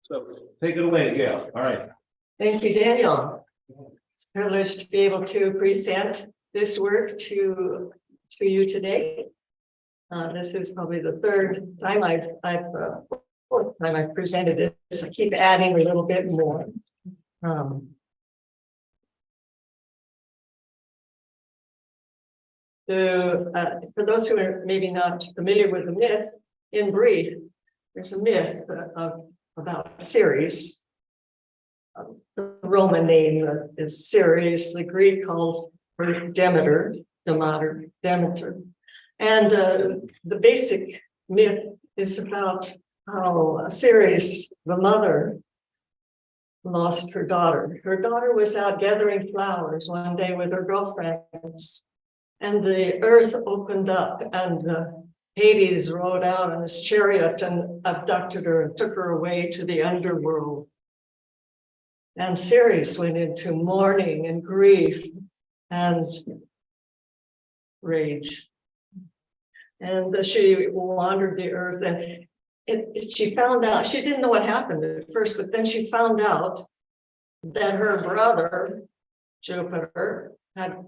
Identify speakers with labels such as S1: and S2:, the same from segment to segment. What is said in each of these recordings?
S1: So take it away, Gail. All right.
S2: Thank you, Daniel. It's a privilege to be able to present this work to you today. This is probably the third time fourth time I've presented this. I keep adding a little bit more. For those who are maybe not familiar with the myth, in brief, there's a myth about Ceres. The Roman name is Ceres. The Greek called her Demeter. And the basic myth is about how Ceres, the mother, lost her daughter. Her daughter was out gathering flowers one day with her girlfriends, and the earth opened up, and Hades rode out on his chariot and abducted her and took her away to the underworld. And Ceres went into mourning and grief and rage. And she wandered the earth, and she found out, she didn't know what happened at first, but then she found out that her brother, Jupiter, had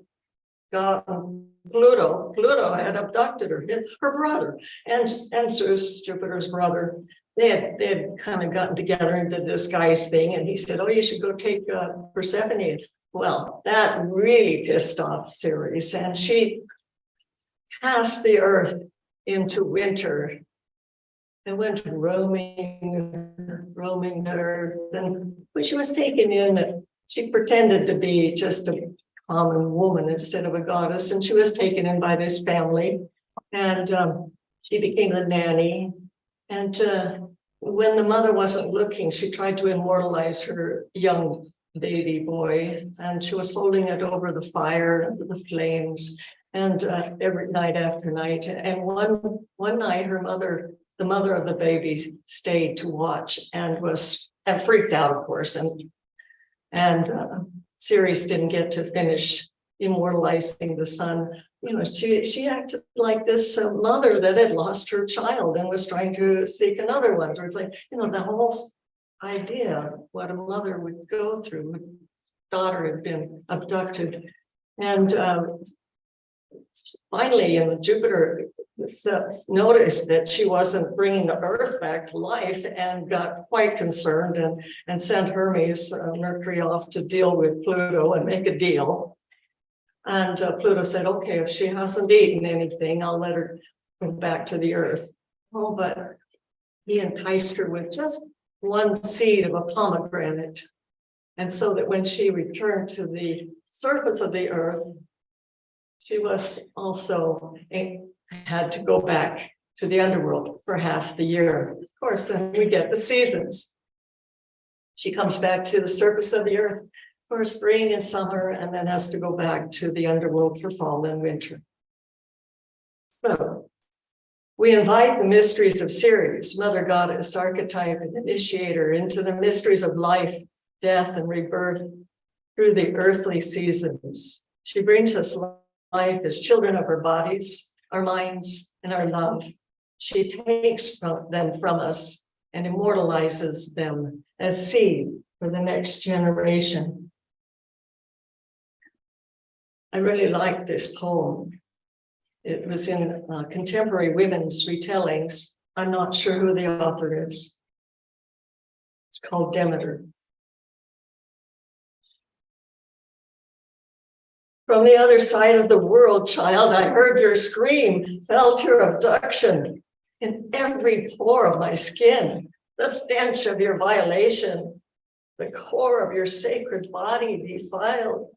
S2: gotten Pluto. Pluto had abducted her brother, and Zeus, Jupiter's brother. They had kind of gotten together and did this guy's thing, and he said, "Oh, you should go take Persephone." Well, that really pissed off Ceres, and she cast the earth into winter and went roaming the earth. And when she was taken in, she pretended to be just a common woman instead of a goddess, and she was taken in by this family, and she became the nanny. And when the mother wasn't looking, she tried to immortalize her young baby boy, and she was holding it over the fire, under the flames, and every night after night. And one night, the mother of the baby, stayed to watch and freaked out, of course, and Ceres didn't get to finish immortalizing the son. You know, she acted like this mother that had lost her child and was trying to seek another one. Or like, you know, the whole idea of what a mother would go through. Her daughter had been abducted, and finally, Jupiter noticed that she wasn't bringing the earth back to life and got quite concerned and sent Hermes, Mercury, off to deal with Pluto and make a deal. And Pluto said, "Okay, if she hasn't eaten anything, I'll let her go back to the earth." Oh, but he enticed her with just one seed of a pomegranate. And so that when she returned to the surface of the earth, she was also had to go back to the underworld for half the year. Of course, then we get the seasons. She comes back to the surface of the earth for spring and summer, and then has to go back to the underworld for fall and winter. So we invite the mysteries of Ceres, mother goddess, archetype, and initiator, into the mysteries of life, death, and rebirth through the earthly seasons. She brings us life as children of her bodies, our minds, and our love. She takes them from us and immortalizes them as seed for the next generation. I really like this poem. It was in contemporary women's retellings. I'm not sure who the author is. It's called Demeter. From the other side of the world, child, I heard your scream, felt your abduction in every pore of my skin, the stench of your violation, the core of your sacred body defiled,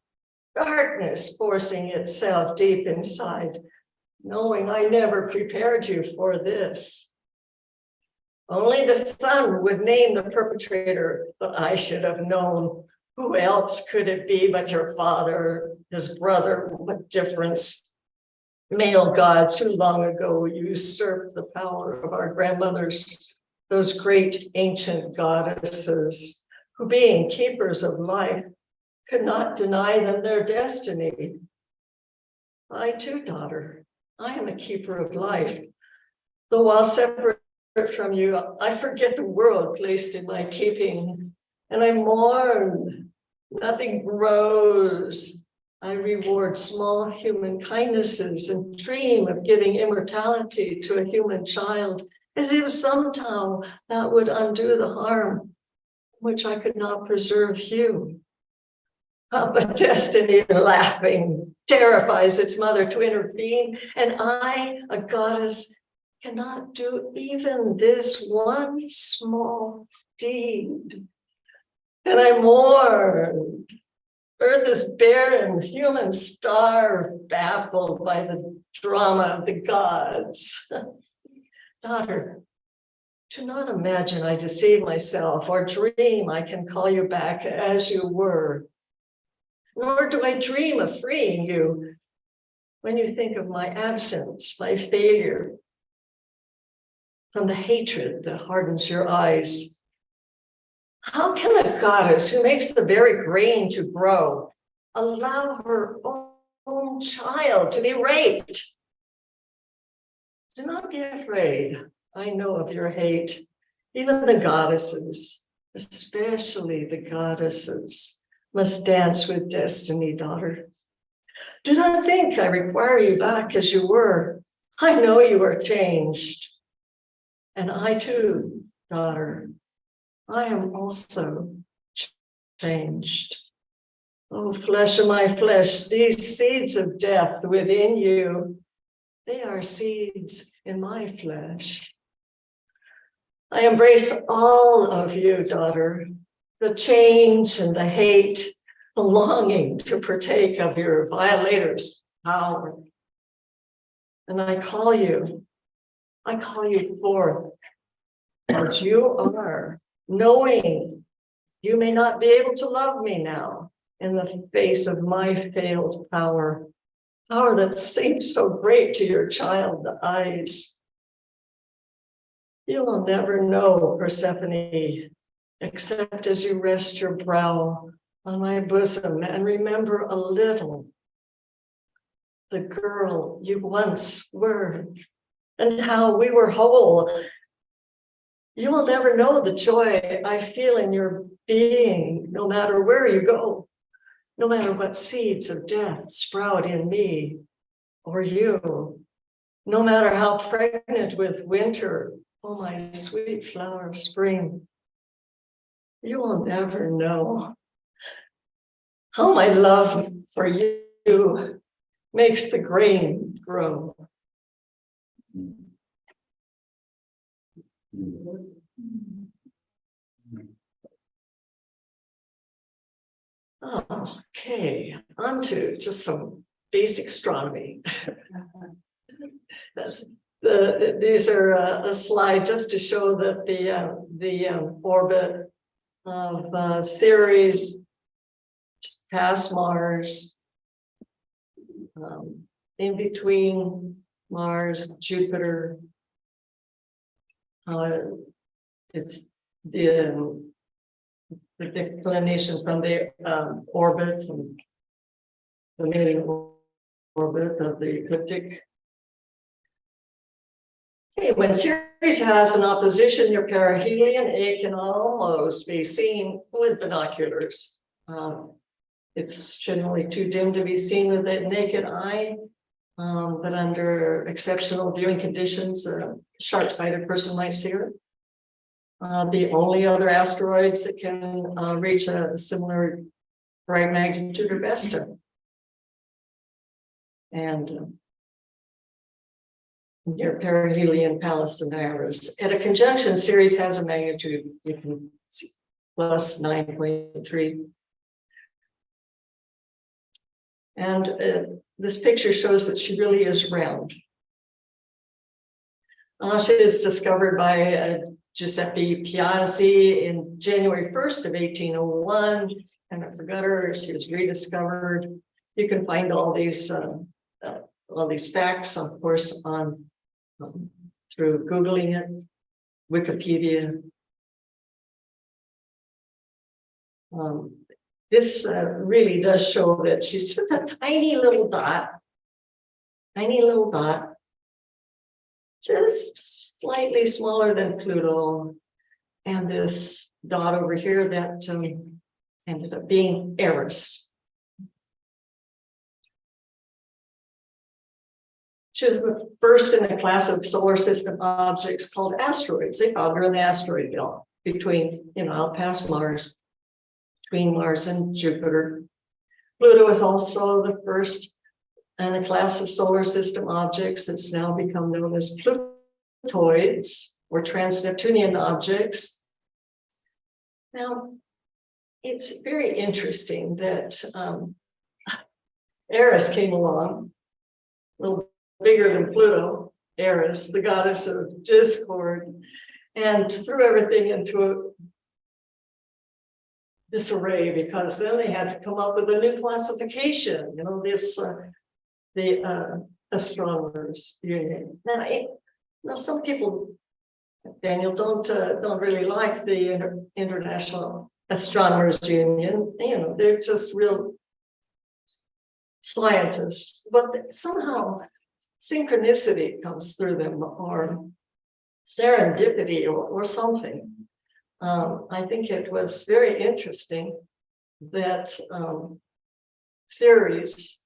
S2: darkness forcing itself deep inside, knowing I never prepared you for this. Only the sun would name the perpetrator, but I should have known. Who else could it be but your father, his brother? What difference? Male gods who long ago usurped the power of our grandmothers, those great ancient goddesses who, being keepers of life, could not deny them their destiny. I too, daughter, I am a keeper of life, though while separated from you, I forget the world placed in my keeping, and I mourn. Nothing grows. I reward small human kindnesses and dream of giving immortality to a human child, as if somehow that would undo the harm which I could not preserve you. But destiny, laughing, terrifies its mother to intervene, and I, a goddess, cannot do even this one small deed. And I mourn. Earth is barren, humans starve, baffled by the drama of the gods. Daughter, do not imagine I deceive myself or dream I can call you back as you were. Nor do I dream of freeing you when you think of my absence, my failure, from the hatred that hardens your eyes. How can a goddess who makes the very grain to grow allow her own child to be raped? Do not be afraid. I know of your hate. Even the goddesses, especially the goddesses, must dance with destiny, daughter. Do not think I require you back as you were. I know you are changed. And I too, daughter, I am also changed. Oh, flesh of my flesh, these seeds of death within you, they are seeds in my flesh. I embrace all of you, daughter, the change and the hate, the longing to partake of your violator's power. And I call you forth as you are, knowing you may not be able to love me now in the face of my failed power that seems so great to your child eyes. You will never know, Persephone, except as you rest your brow on my bosom and remember a little the girl you once were and how we were whole. You will never know the joy I feel in your being, no matter where you go, no matter what seeds of death sprout in me or you, no matter how pregnant with winter, oh, my sweet flower of spring. You will never know how my love for you makes the grain grow. Okay, on to just some basic astronomy. These are a slide just to show that the orbit of Ceres just past Mars, in between Mars, Jupiter. It's the declination from the orbit and the main orbit of the ecliptic. Okay, when Ceres has an opposition, your perihelion, it can almost be seen with binoculars. It's generally too dim to be seen with the naked eye, but under exceptional viewing conditions, a sharp-sighted person might see it. The only other asteroids that can reach a similar bright magnitude are Vesta. And near perihelion, Pallas and Iris. At a conjunction, Ceres has a magnitude, you can see, plus 9.3. And this picture shows that she really is round. She is discovered by Giuseppe Piazzi in January 1st of 1801. And I forgot her, she was rediscovered. You can find all these facts, of course, on through Googling it, Wikipedia. This really does show that she's just a tiny little dot, just slightly smaller than Pluto, and this dot over here that ended up being Eris. She was the first in a class of solar system objects called asteroids. They found her in the asteroid belt between, out past Mars, between Mars and Jupiter. Pluto is also the first in a class of solar system objects that's now become known as Plutoids or trans-Neptunian objects. Now, it's very interesting that Eris came along, a little bigger than Pluto, Eris, the goddess of discord, and threw everything into a disarray, because then they had to come up with a new classification, the Astronomers Union. Now, some people, Daniel, don't really like the International Astronomers Union. They're just real scientists, but somehow synchronicity comes through them, or serendipity, or something. I think it was very interesting that Ceres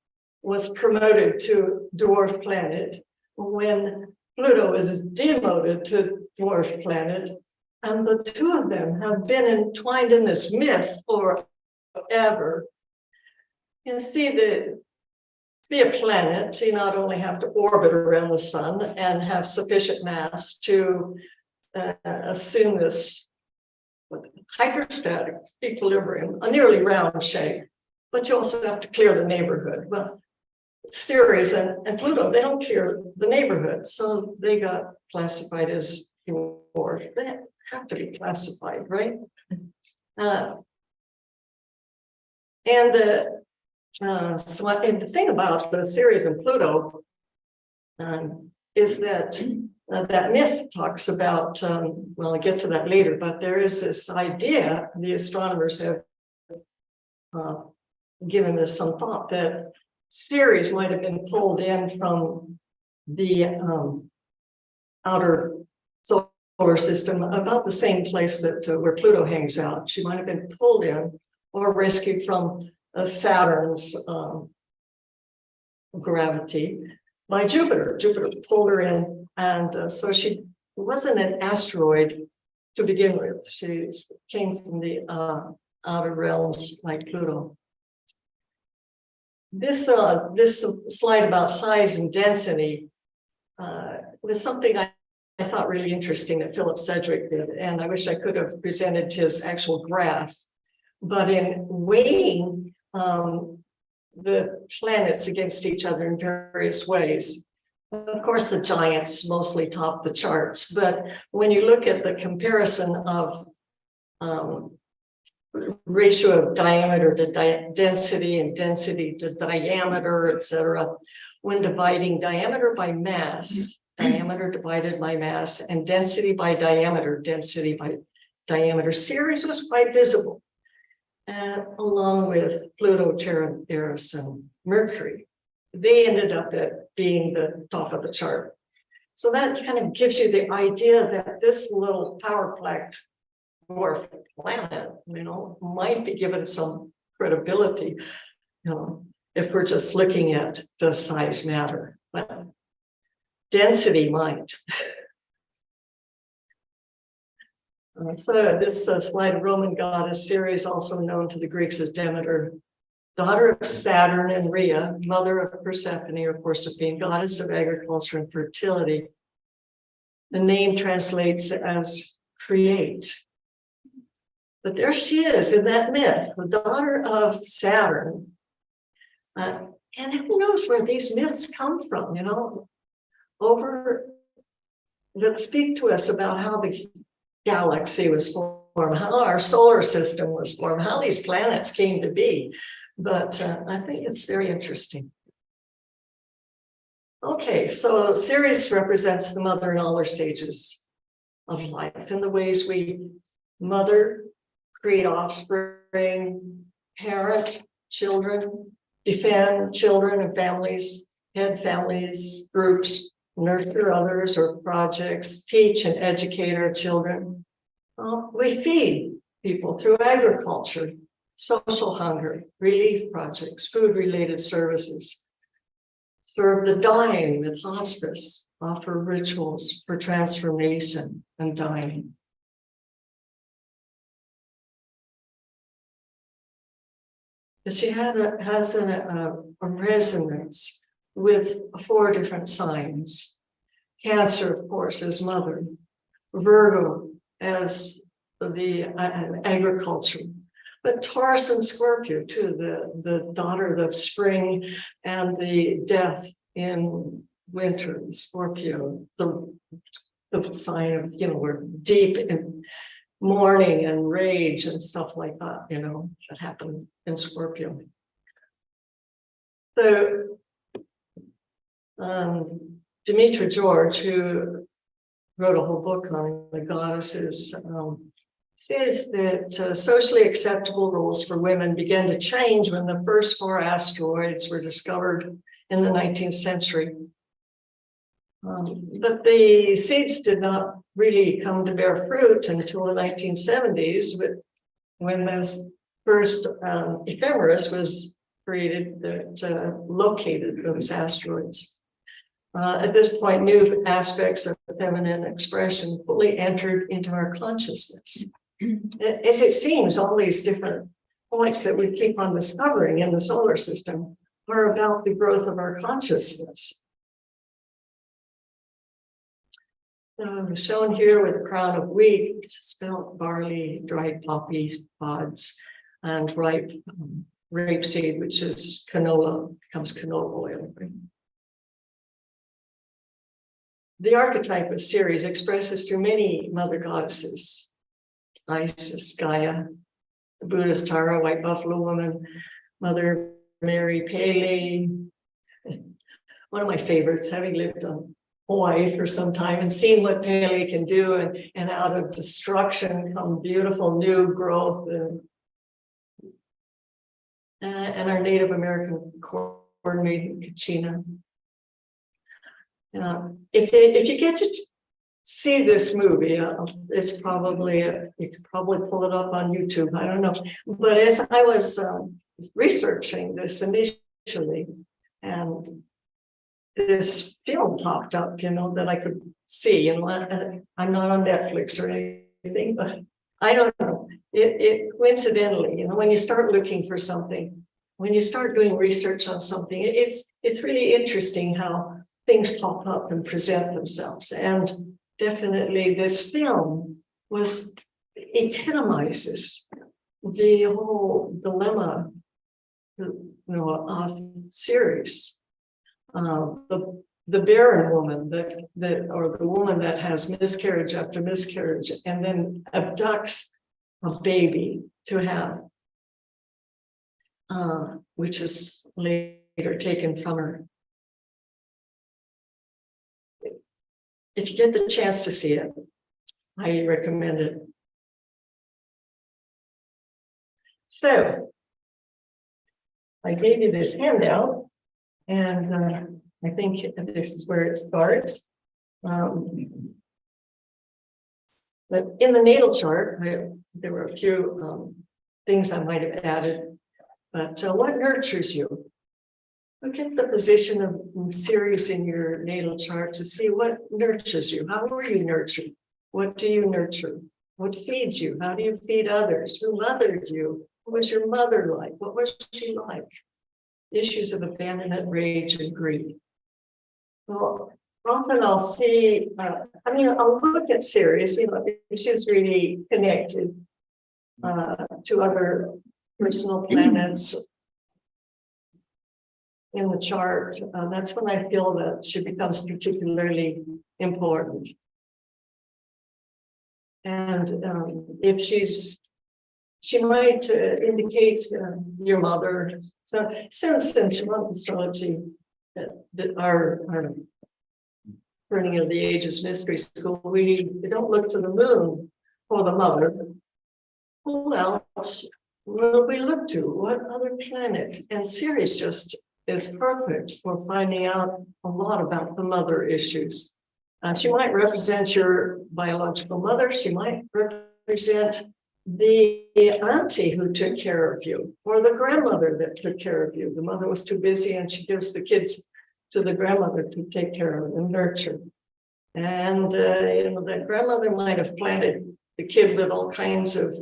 S2: was promoted to dwarf planet when Pluto is demoted to dwarf planet, and the two of them have been entwined in this myth forever. You see, to be a planet, you not only have to orbit around the sun and have sufficient mass to assume this hydrostatic equilibrium, a nearly round shape, but you also have to clear the neighborhood. Well, Ceres and Pluto, they don't clear the neighborhood, so they got classified as dwarf. They have to be classified, right? And the thing about the Ceres and Pluto is that that myth talks about, well, I'll get to that later, but there is this idea, the astronomers have given this some thought, that Ceres might have been pulled in from the outer solar system, about the same place that where Pluto hangs out. She might have been pulled in or rescued from Saturn's gravity by Jupiter. Jupiter pulled her in, and so she wasn't an asteroid to begin with. She came from the outer realms like Pluto. This slide about size and density was something I thought really interesting that Philip Sedgwick did, and I wish I could have presented his actual graph. But in weighing the planets against each other in various ways, of course, the giants mostly top the charts. But when you look at the comparison of ratio of diameter to density and density to diameter, etc., when dividing diameter by mass, diameter divided by mass, and density by diameter, density by diameter, Ceres was quite visible, along with Pluto, Eris, and Mercury. They ended up at being the top of the chart. So that kind of gives you the idea that this little power-packed dwarf planet, might be given some credibility, if we're just looking at does size matter, but density might. So this slide, Roman goddess Ceres, also known to the Greeks as Demeter, daughter of Saturn and Rhea, mother of Persephone or Proserpine, goddess of agriculture and fertility. The name translates as create. But there she is in that myth, the daughter of Saturn. And who knows where these myths come from, that speak to us about how the galaxy was formed, how our solar system was formed, how these planets came to be. But I think it's very interesting. Okay, so Ceres represents the mother in all her stages of life, in the ways we mother, create offspring, parent children, defend children and families, head families, groups, nurture others or projects, teach and educate our children. We feed people through agriculture, social hunger, relief projects, food-related services, serve the dying with hospice, offer rituals for transformation and dying. She has a resonance with 4 different signs. Cancer, of course, as mother. Virgo as the agriculture. But Taurus and Scorpio too, the daughter of spring and the death in winter, Scorpio, the sign of, we're deep in mourning and rage and stuff like that, that happened in Scorpio. So Demetra George, who wrote a whole book on the goddesses, says that socially acceptable roles for women began to change when the first 4 asteroids were discovered in the 19th century. But the seeds did not really come to bear fruit until the 1970s, when the first ephemeris was created that located those asteroids. At this point, new aspects of feminine expression fully entered into our consciousness. As it seems, all these different points that we keep on discovering in the solar system are about the growth of our consciousness. Shown here with a crown of wheat, spelt barley, dried poppy pods, and ripe rapeseed, which is canola, becomes canola oil. The archetype of Ceres expresses through many mother goddesses: Isis, Gaia, the Buddha's Tara, White Buffalo Woman, Mother Mary, Pele. One of my favorites, having lived on Hawaii for some time and seen what Pele can do, and out of destruction come beautiful new growth, and our Native American corn maiden, Kachina. If you get to see this movie, it's probably, you could probably pull it up on YouTube, I don't know. But as I was researching this initially, and this film popped up, that I could see, and I'm not on Netflix or anything, but I don't know. It coincidentally, when you start looking for something, when you start doing research on something, it's really interesting how things pop up and present themselves. And definitely this film epitomizes the whole dilemma, of Ceres. The barren woman or the woman that has miscarriage after miscarriage and then abducts a baby to have, which is later taken from her. If you get the chance to see it, I highly recommend it. So I gave you this handout, and I think this is where it starts. But in the natal chart, there were a few things I might have added. But what nurtures you? Look at the position of Ceres in your natal chart to see what nurtures you. How were you nurtured? What do you nurture? What feeds you? How do you feed others? Who mothered you? What was your mother like? What was she like? Issues of abandonment, rage, and grief. Well, often I'll see, I'll look at Ceres, if she's really connected to other personal planets in the chart. That's when I feel that she becomes particularly important. And if she might indicate your mother. So since astrology, that our Burning of the Ages Mystery School, we don't look to the moon for the mother. Who else will we look to? What other planet? And Ceres just is perfect for finding out a lot about the mother issues. She might represent your biological mother. She might represent the auntie who took care of you, or the grandmother that took care of you. The mother was too busy and she gives the kids to the grandmother to take care of and nurture. And that grandmother might have planted the kid with all kinds of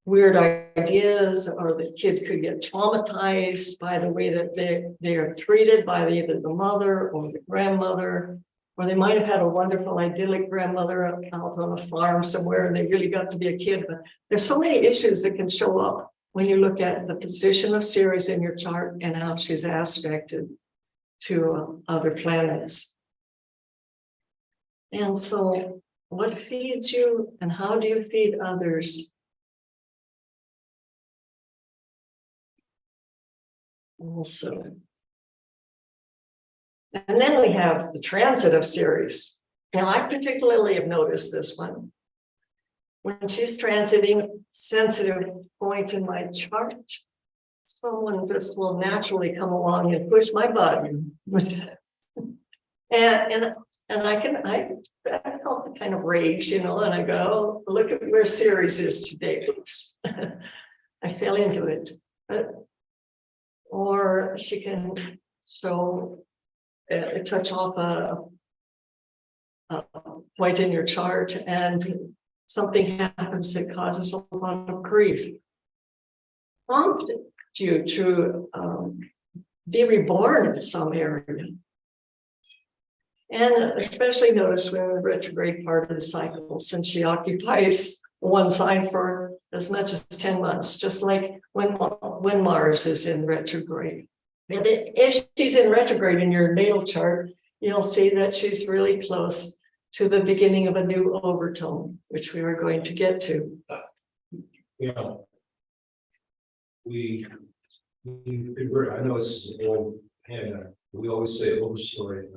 S2: weird ideas, or the kid could get traumatized by the way that they are treated by either the mother or the grandmother. Or they might have had a wonderful idyllic grandmother out on a farm somewhere and they really got to be a kid. But there's so many issues that can show up when you look at the position of Ceres in your chart and how she's aspected to other planets. And so what feeds you and how do you feed others? Also. And then we have the transit of Ceres. Now, I particularly have noticed this one. When she's transiting sensitive point in my chart, someone just will naturally come along and push my button. and I felt the kind of rage, and I go, oh, look at where Ceres is today. Oops. I fell into it. Or she can show touch off a point in your chart and something happens that causes a lot of grief. Prompted you to be reborn in some area. And especially notice when the retrograde part of the cycle, since she occupies one sign for as much as 10 months, just like when Mars is in retrograde. And if she's in retrograde in your natal chart, you'll see that she's really close to the beginning of a new overtone, which we are going to get to.
S1: Yeah. I know it's an old hand, we always say overstory.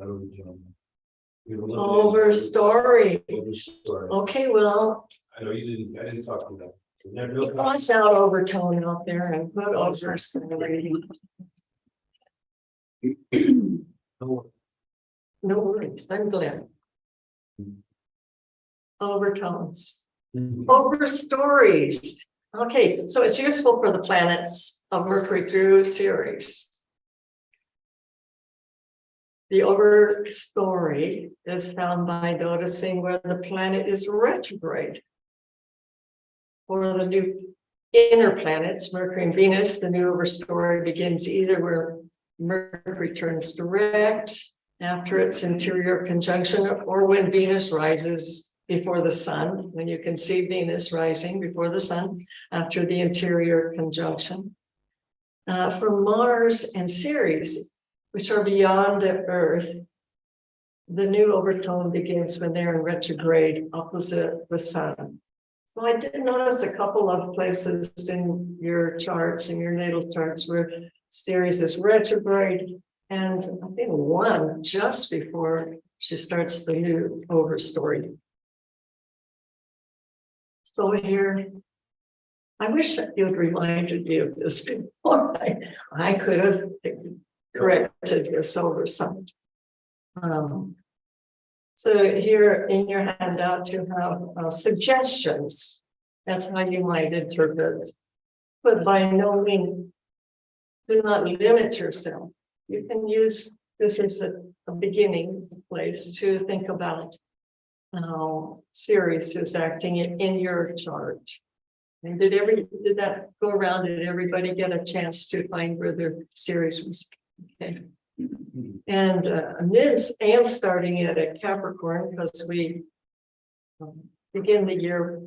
S2: Overstory.
S1: Overstory.
S2: Okay, well.
S1: I know you didn't, I didn't talk to that.
S2: Cross out overtone out there and put overstory. No worries, I'm glad. Overtones. Overstories. Okay, so it's useful for the planets of Mercury through Ceres. The overstory is found by noticing where the planet is retrograde. For the new inner planets, Mercury and Venus, the new overstory begins either where Mercury turns direct after its interior conjunction, or when Venus rises before the sun, when you can see Venus rising before the sun after the interior conjunction. For Mars and Ceres, which are beyond the Earth, the new overtone begins when they're in retrograde opposite the sun. So I did notice a couple of places in your charts, in your natal charts, where Ceres is retrograde, and I think one just before she starts the new overstory. So here, I wish you had reminded me of this before. I could have corrected this oversight. So here in your handout, you have suggestions. That's how you might interpret. But by no means, do not limit yourself. You can use this as a beginning place to think about how Ceres is acting in your chart. And did that go around? Did everybody get a chance to find where their Ceres was? Okay. And this, I am starting it at Capricorn because we begin the year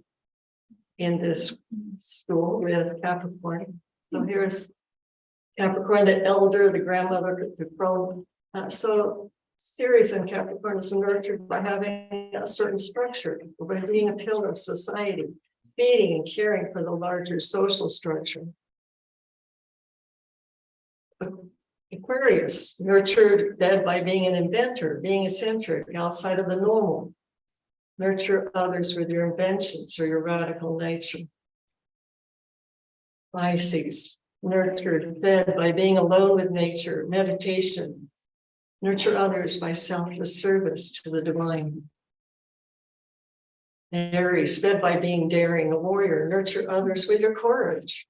S2: in this school with Capricorn. So here's Capricorn, the elder, the grandmother, the crone. So Ceres in Capricorn is nurtured by having a certain structure, by being a pillar of society, feeding and caring for the larger social structure. Aquarius, nurtured dead by being an inventor, being eccentric, outside of the normal. Nurture others with your inventions or your radical nature. Pisces, nurtured, fed by being alone with nature, meditation. Nurture others by selfless service to the divine. Aries, fed by being daring, a warrior. Nurture others with your courage.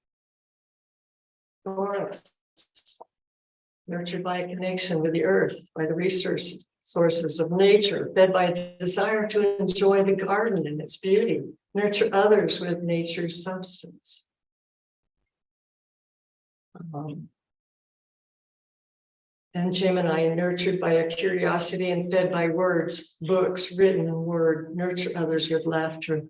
S2: Taurus, nurtured by a connection with the earth, by the sources of nature, fed by a desire to enjoy the garden and its beauty. Nurture others with nature's substance. And Gemini, nurtured by a curiosity and fed by words, books, written in word. Nurture others with laughter.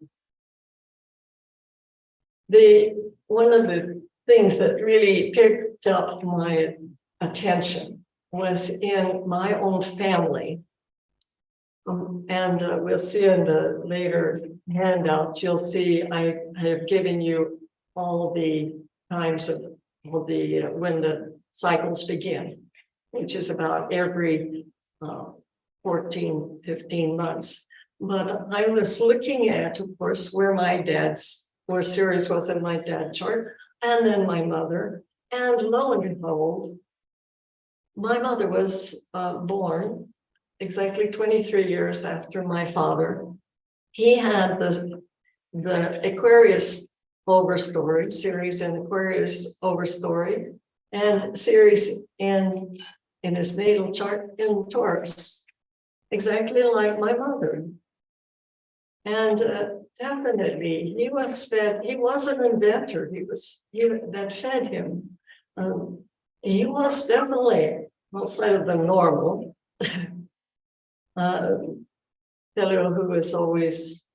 S2: One of the things that really picked up my attention was in my own family. And we'll see in the later handout, you'll see I have given you all the times of when the cycles begin, which is about every 14, 15 months. But I was looking at, of course, where Ceres was in my dad's chart, and then my mother. And lo and behold, my mother was born exactly 23 years after my father. He had the Aquarius overstory, Ceres in Aquarius overstory, and Ceres in his natal chart in Taurus, exactly like my mother. And definitely, he was fed. He was an inventor. That fed him. He was definitely outside of the normal. Fellow who was always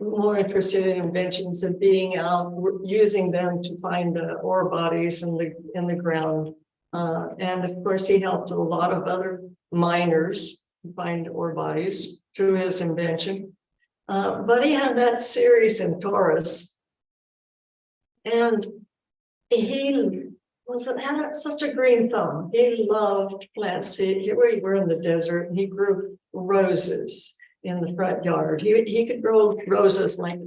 S2: more interested in inventions and being out using them to find the ore bodies in the ground. And of course, he helped a lot of other miners find ore bodies through his invention. But he had that Ceres in Taurus, and he had such a green thumb. He loved plants. We were in the desert, and he grew roses in the front yard. He could grow roses, like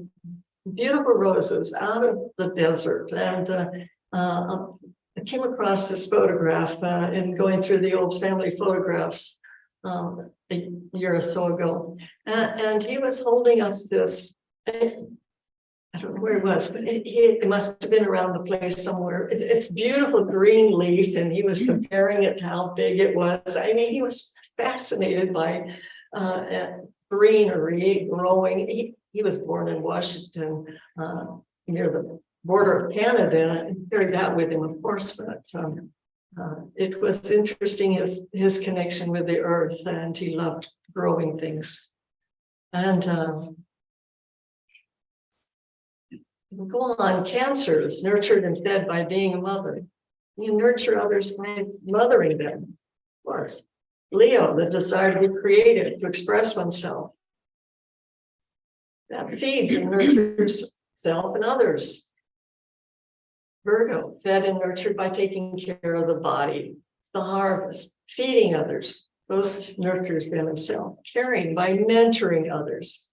S2: beautiful roses, out of the desert. And I came across this photograph in going through the old family photographs a year or so ago, and he was holding up this. I don't know where it was, but it must have been around the place somewhere. It's beautiful green leaf, and he was comparing it to how big it was. I mean, he was fascinated by greenery growing. He was born in Washington, near the border of Canada, and carried that with him, of course. But it was interesting, his connection with the earth, and he loved growing things. And go on, Cancers, nurtured and fed by being a mother. You nurture others by mothering them, of course. Leo, the desire to be creative, to express oneself. That feeds and nurtures self and others. Virgo, fed and nurtured by taking care of the body, the harvest, feeding others. Those nurtures them and self. Caring by mentoring others.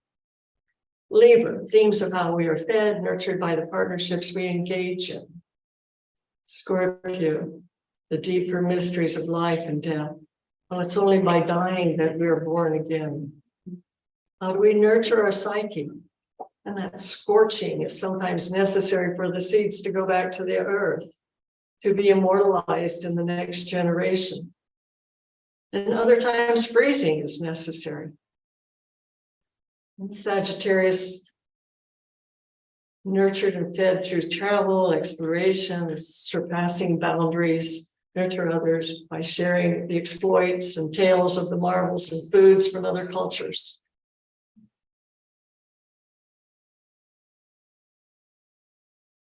S2: Libra, themes of how we are fed, nurtured by the partnerships we engage in. Scorpio, the deeper mysteries of life and death. Well, it's only by dying that we are born again. How do we nurture our psyche? And that scorching is sometimes necessary for the seeds to go back to the earth, to be immortalized in the next generation. And other times, freezing is necessary. And Sagittarius, nurtured and fed through travel, exploration, surpassing boundaries, nurture others by sharing the exploits and tales of the marvels and foods from other cultures.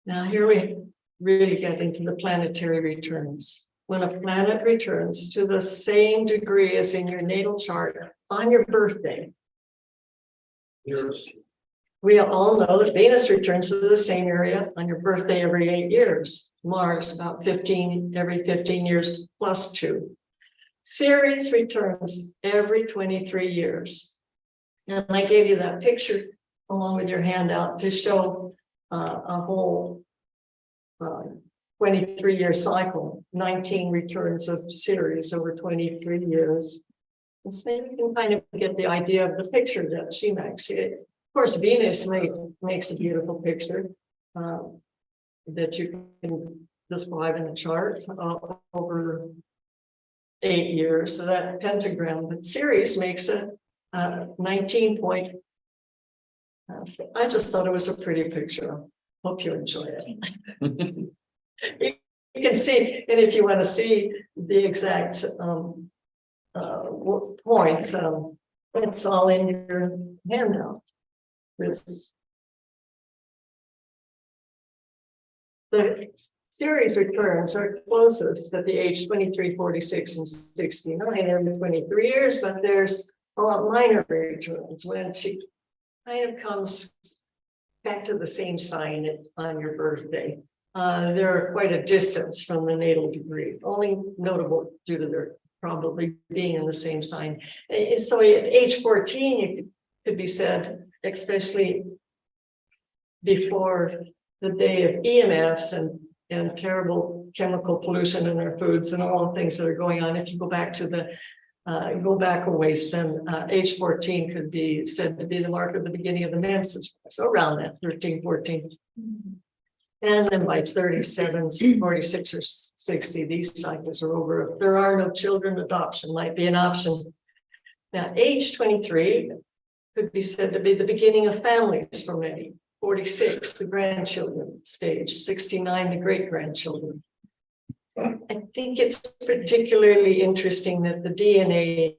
S2: Now here we really get into the planetary returns. When a planet returns to the same degree as in your natal chart on your birthday, we all know that Venus returns to the same area on your birthday every 8 years. Mars about every 15 years plus 2. Ceres returns every 23 years. And I gave you that picture along with your handout to show a whole 23-year cycle, 19 returns of Ceres over 23 years. And so you can kind of get the idea of the picture that she makes. Of course, Venus makes a beautiful picture that you can describe in a chart over 8 years. So that pentagram, but Ceres makes a 19-point. I just thought it was a pretty picture. Hope you enjoy it. You can see, and if you want to see the exact point, it's all in your handout. The series returns are closest at the age 23, 46, and 69 every 23 years, but there's a lot minor returns when she kind of comes back to the same sign on your birthday. They're quite a distance from the natal degree, only notable due to their probably being in the same sign. So at age 14, it could be said, especially before the day of EMFs and terrible chemical pollution in our foods and all the things that are going on. If you go back to go back a ways, then age 14 could be said to be the mark of the beginning of the menses. So around that 13, 14. And then by 37, 46 or 60, these cycles are over. If there are no children, adoption might be an option. Now, age 23 could be said to be the beginning of families for many. 46, the grandchildren stage. 69, the great-grandchildren. I think it's particularly interesting that the DNA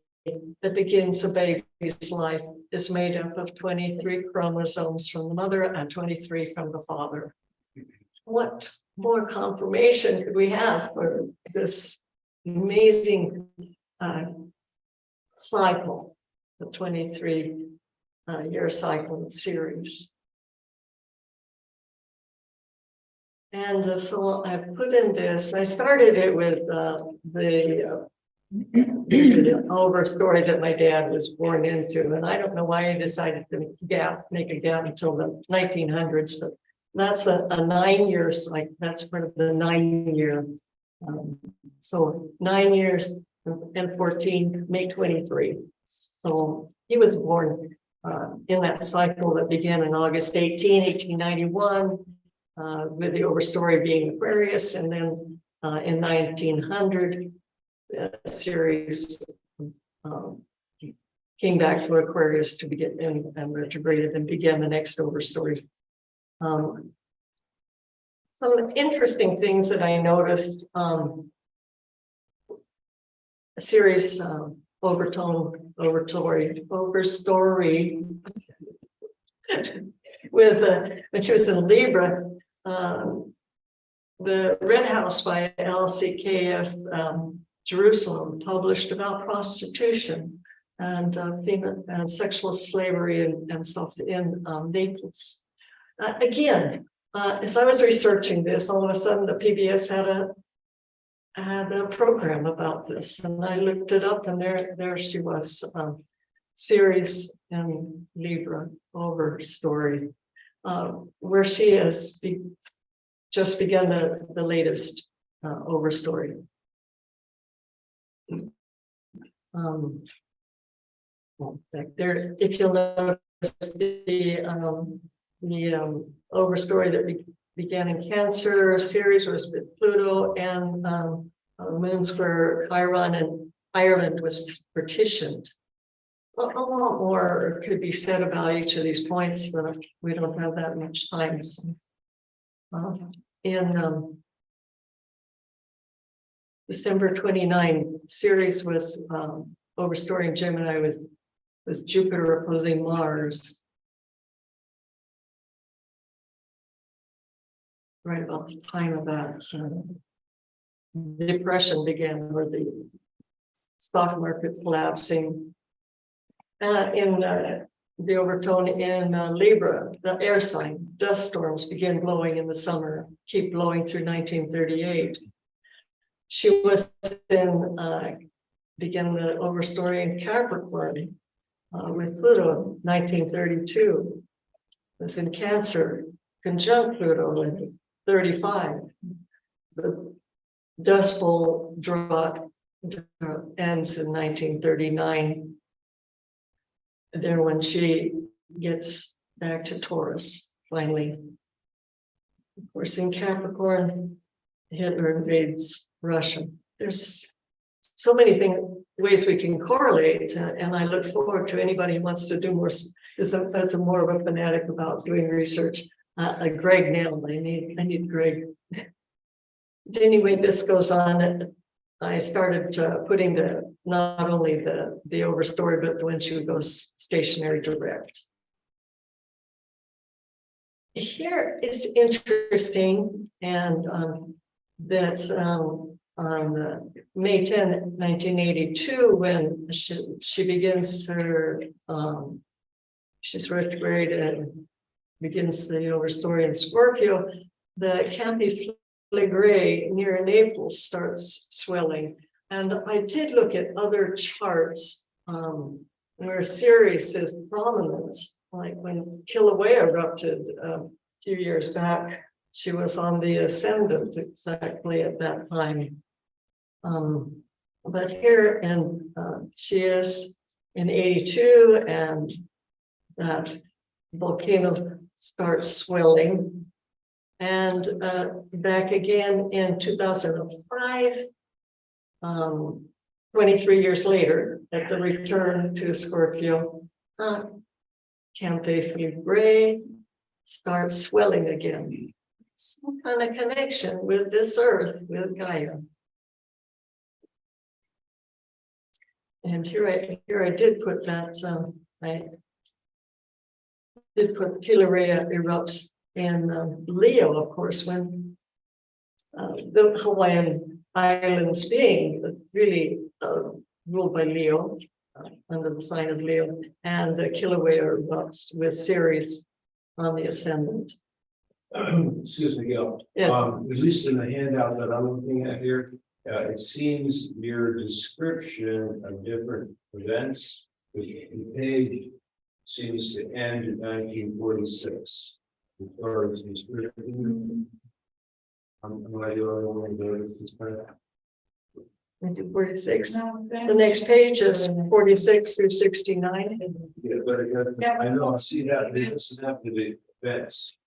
S2: that begins a baby's life is made up of 23 chromosomes from the mother and 23 from the father. What more confirmation could we have for this amazing cycle, the 23-year cycle series? And so I put in this, I started it with the overstory that my dad was born into. And I don't know why he decided to make a gap until the 1900s, but that's a 9-year cycle. That's part of the 9-year. So 9 years and 14 make 23. So he was born in that cycle that began in August 1891. With the overstory being Aquarius, and then in 1900, Ceres came back to Aquarius to begin and retrograded and began the next overstory. Some interesting things that I noticed: Ceres overstory with when she was in Libra. The Red House by LCKF Jerusalem published about prostitution and female and sexual slavery and stuff in Naples. Again, as I was researching this, all of a sudden the PBS had a program about this, and I looked it up, and there she was, Ceres in Libra overstory. Where she has just begun the latest overstory. Back there, if you'll notice the overstory that began in Cancer, Ceres was with Pluto, and Moon square Chiron, and Ireland was partitioned. A lot more could be said about each of these points, but we don't have that much time. So, in December 29, Ceres was overstoring Gemini with Jupiter opposing Mars. Right about the time of that depression began, or the stock market collapsing. In the overtone in Libra, the air sign, dust storms begin blowing in the summer, keep blowing through 1938. She was began the overstory in Capricorn with Pluto, 1932. It was in Cancer, conjunct Pluto in 35. the Dust Bowl drought ends in 1939. Then when she gets back to Taurus, finally. Of course, in Capricorn, Hitler invades Russia. There's so many ways we can correlate, and I look forward to anybody who wants to do more, is a more of a fanatic about doing research. Greg nailed. I need Greg. Anyway, this goes on. I started putting not only the overstory, but when she goes stationary direct. Here is interesting, and that's on May 10, 1982, when she begins her, she's retrograde and begins the overstory in Scorpio. The Campi Flegrei near Naples starts swelling. And I did look at other charts where Ceres is prominent, like when Kilauea erupted a few years back, she was on the ascendant exactly at that time. But here, and she is in 82, and that volcano starts swelling. And back again in 2005, 23 years later, at the return to Scorpio, Campi Flegrei starts swelling again. Some kind of connection with this earth, with Gaia. And here I did put that, I did put Kilauea erupts in Leo, of course, when the Hawaiian Islands being really ruled by Leo, under the sign of Leo, and Kilauea erupts with Ceres on the ascendant.
S1: Excuse me, Gail.
S2: Yes.
S1: At least in the handout that I'm looking at here, it seems your description of different events, the page seems to end in 1946. Or is description. Am I the only one that is correct?
S2: 46. The next page is 46 through 69.
S1: Yeah, but I know I see that this doesn't have to be events.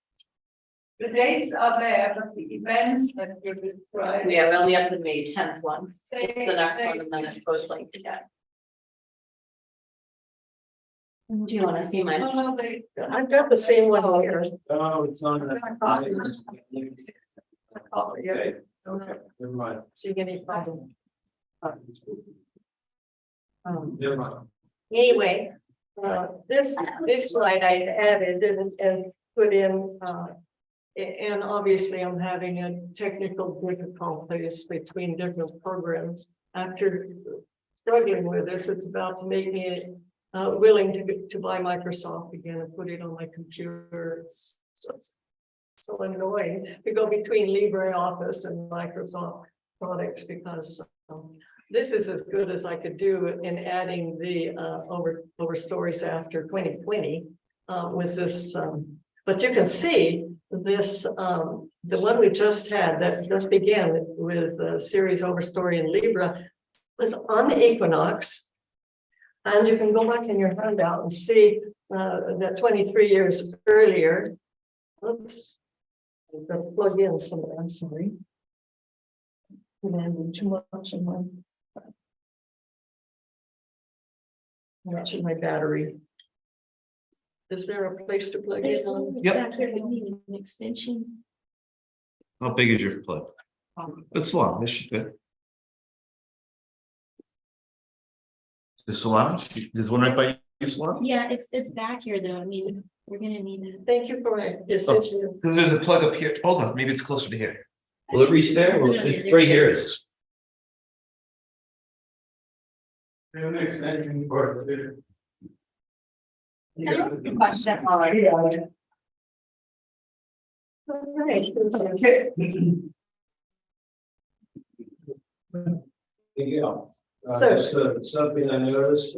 S3: The dates are there, but the events that you described.
S4: Yeah, we only have the May 10th one. It's the next one, and then it goes like again. Do you want to see mine?
S2: I've got the same one here.
S1: Oh, it's on the.
S2: Yeah.
S1: Okay, never mind.
S2: See any problem?
S1: Never mind.
S2: Anyway, this slide I added and put in, and obviously I'm having a technical difficulties between different programs. After struggling with this, it's about to make me willing to buy Microsoft again and put it on my computer. It's just so annoying to go between LibreOffice and Microsoft products, because this is as good as I could do in adding the over stories after 2020 with this. But you can see this, the one we just had that just began with Ceres overstory in Libra was on the equinox. And you can go back in your handout and see that 23 years earlier. Oops, I'm going to plug in somewhere. I'm sorry. Commanding too much in my battery. Is there a place to plug it in?
S5: Yep.
S4: An extension.
S5: How big is your plug? It's long. This should fit. The Solana? There's one right by you, Solana?
S4: Yeah, it's back here though. I mean, we're gonna need it.
S2: Thank you for my assistance.
S5: There's a plug up here. Hold on, maybe it's closer to here.
S6: Will it reach there? Well, it's right here. It's
S3: Can I ask a question?
S1: Yeah.
S2: So-
S1: Just something I noticed,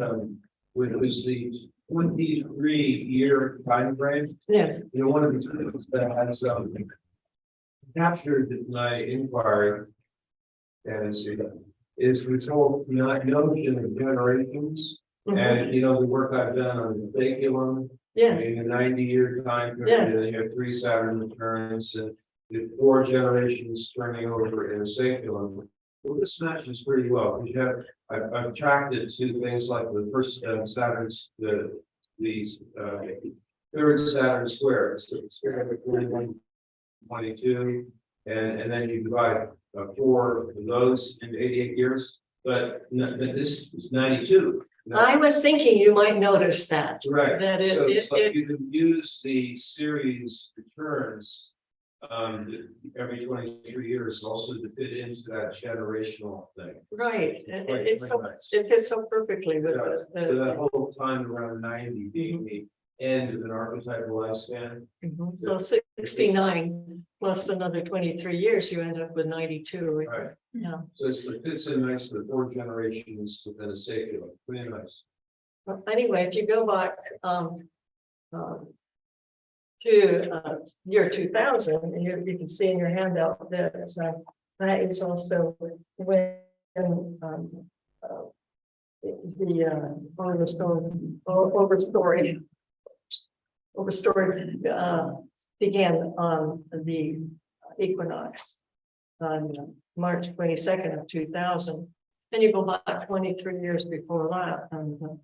S1: when it was the 23-year time frame,
S2: Yes,
S1: you know, one of the things that has, captured my inquiry. And is this whole notion of generations. And you know, the work I've done on the speculum,
S2: Yes,
S1: in a 90-year time
S2: Yes.
S1: period, and you have 3 Saturn returns and the 4 generations turning over in a speculum. Well, this matches pretty well, because you have, I've tracked it to things like the first Saturn's, these, third Saturn square, it's the square of 21, 22, and then you divide 4 of those into 88 years, but this is 92. No.
S2: I was thinking you might notice that.
S1: Right,
S2: That
S1: so you can use the series returns every 23 years also to fit into that generational thing.
S2: Right, and
S1: Quite-
S2: it's
S1: quite
S2: so,
S1: nice.
S2: it fits so perfectly with
S1: Yeah,
S2: the.
S1: So that whole time around 90 being the end of an archetypal lifespan.
S2: Mhm. So 69 plus another 23 years, you end up with 92.
S1: Right.
S2: Yeah.
S1: So it fits in nice to the 4 generations within a secular, pretty nice.
S2: Well, anyway, if you go back to year 2000, you can see in your handout that that is also when the overstory began on the equinox on March 22nd of 2000. And you go back 23 years before that. And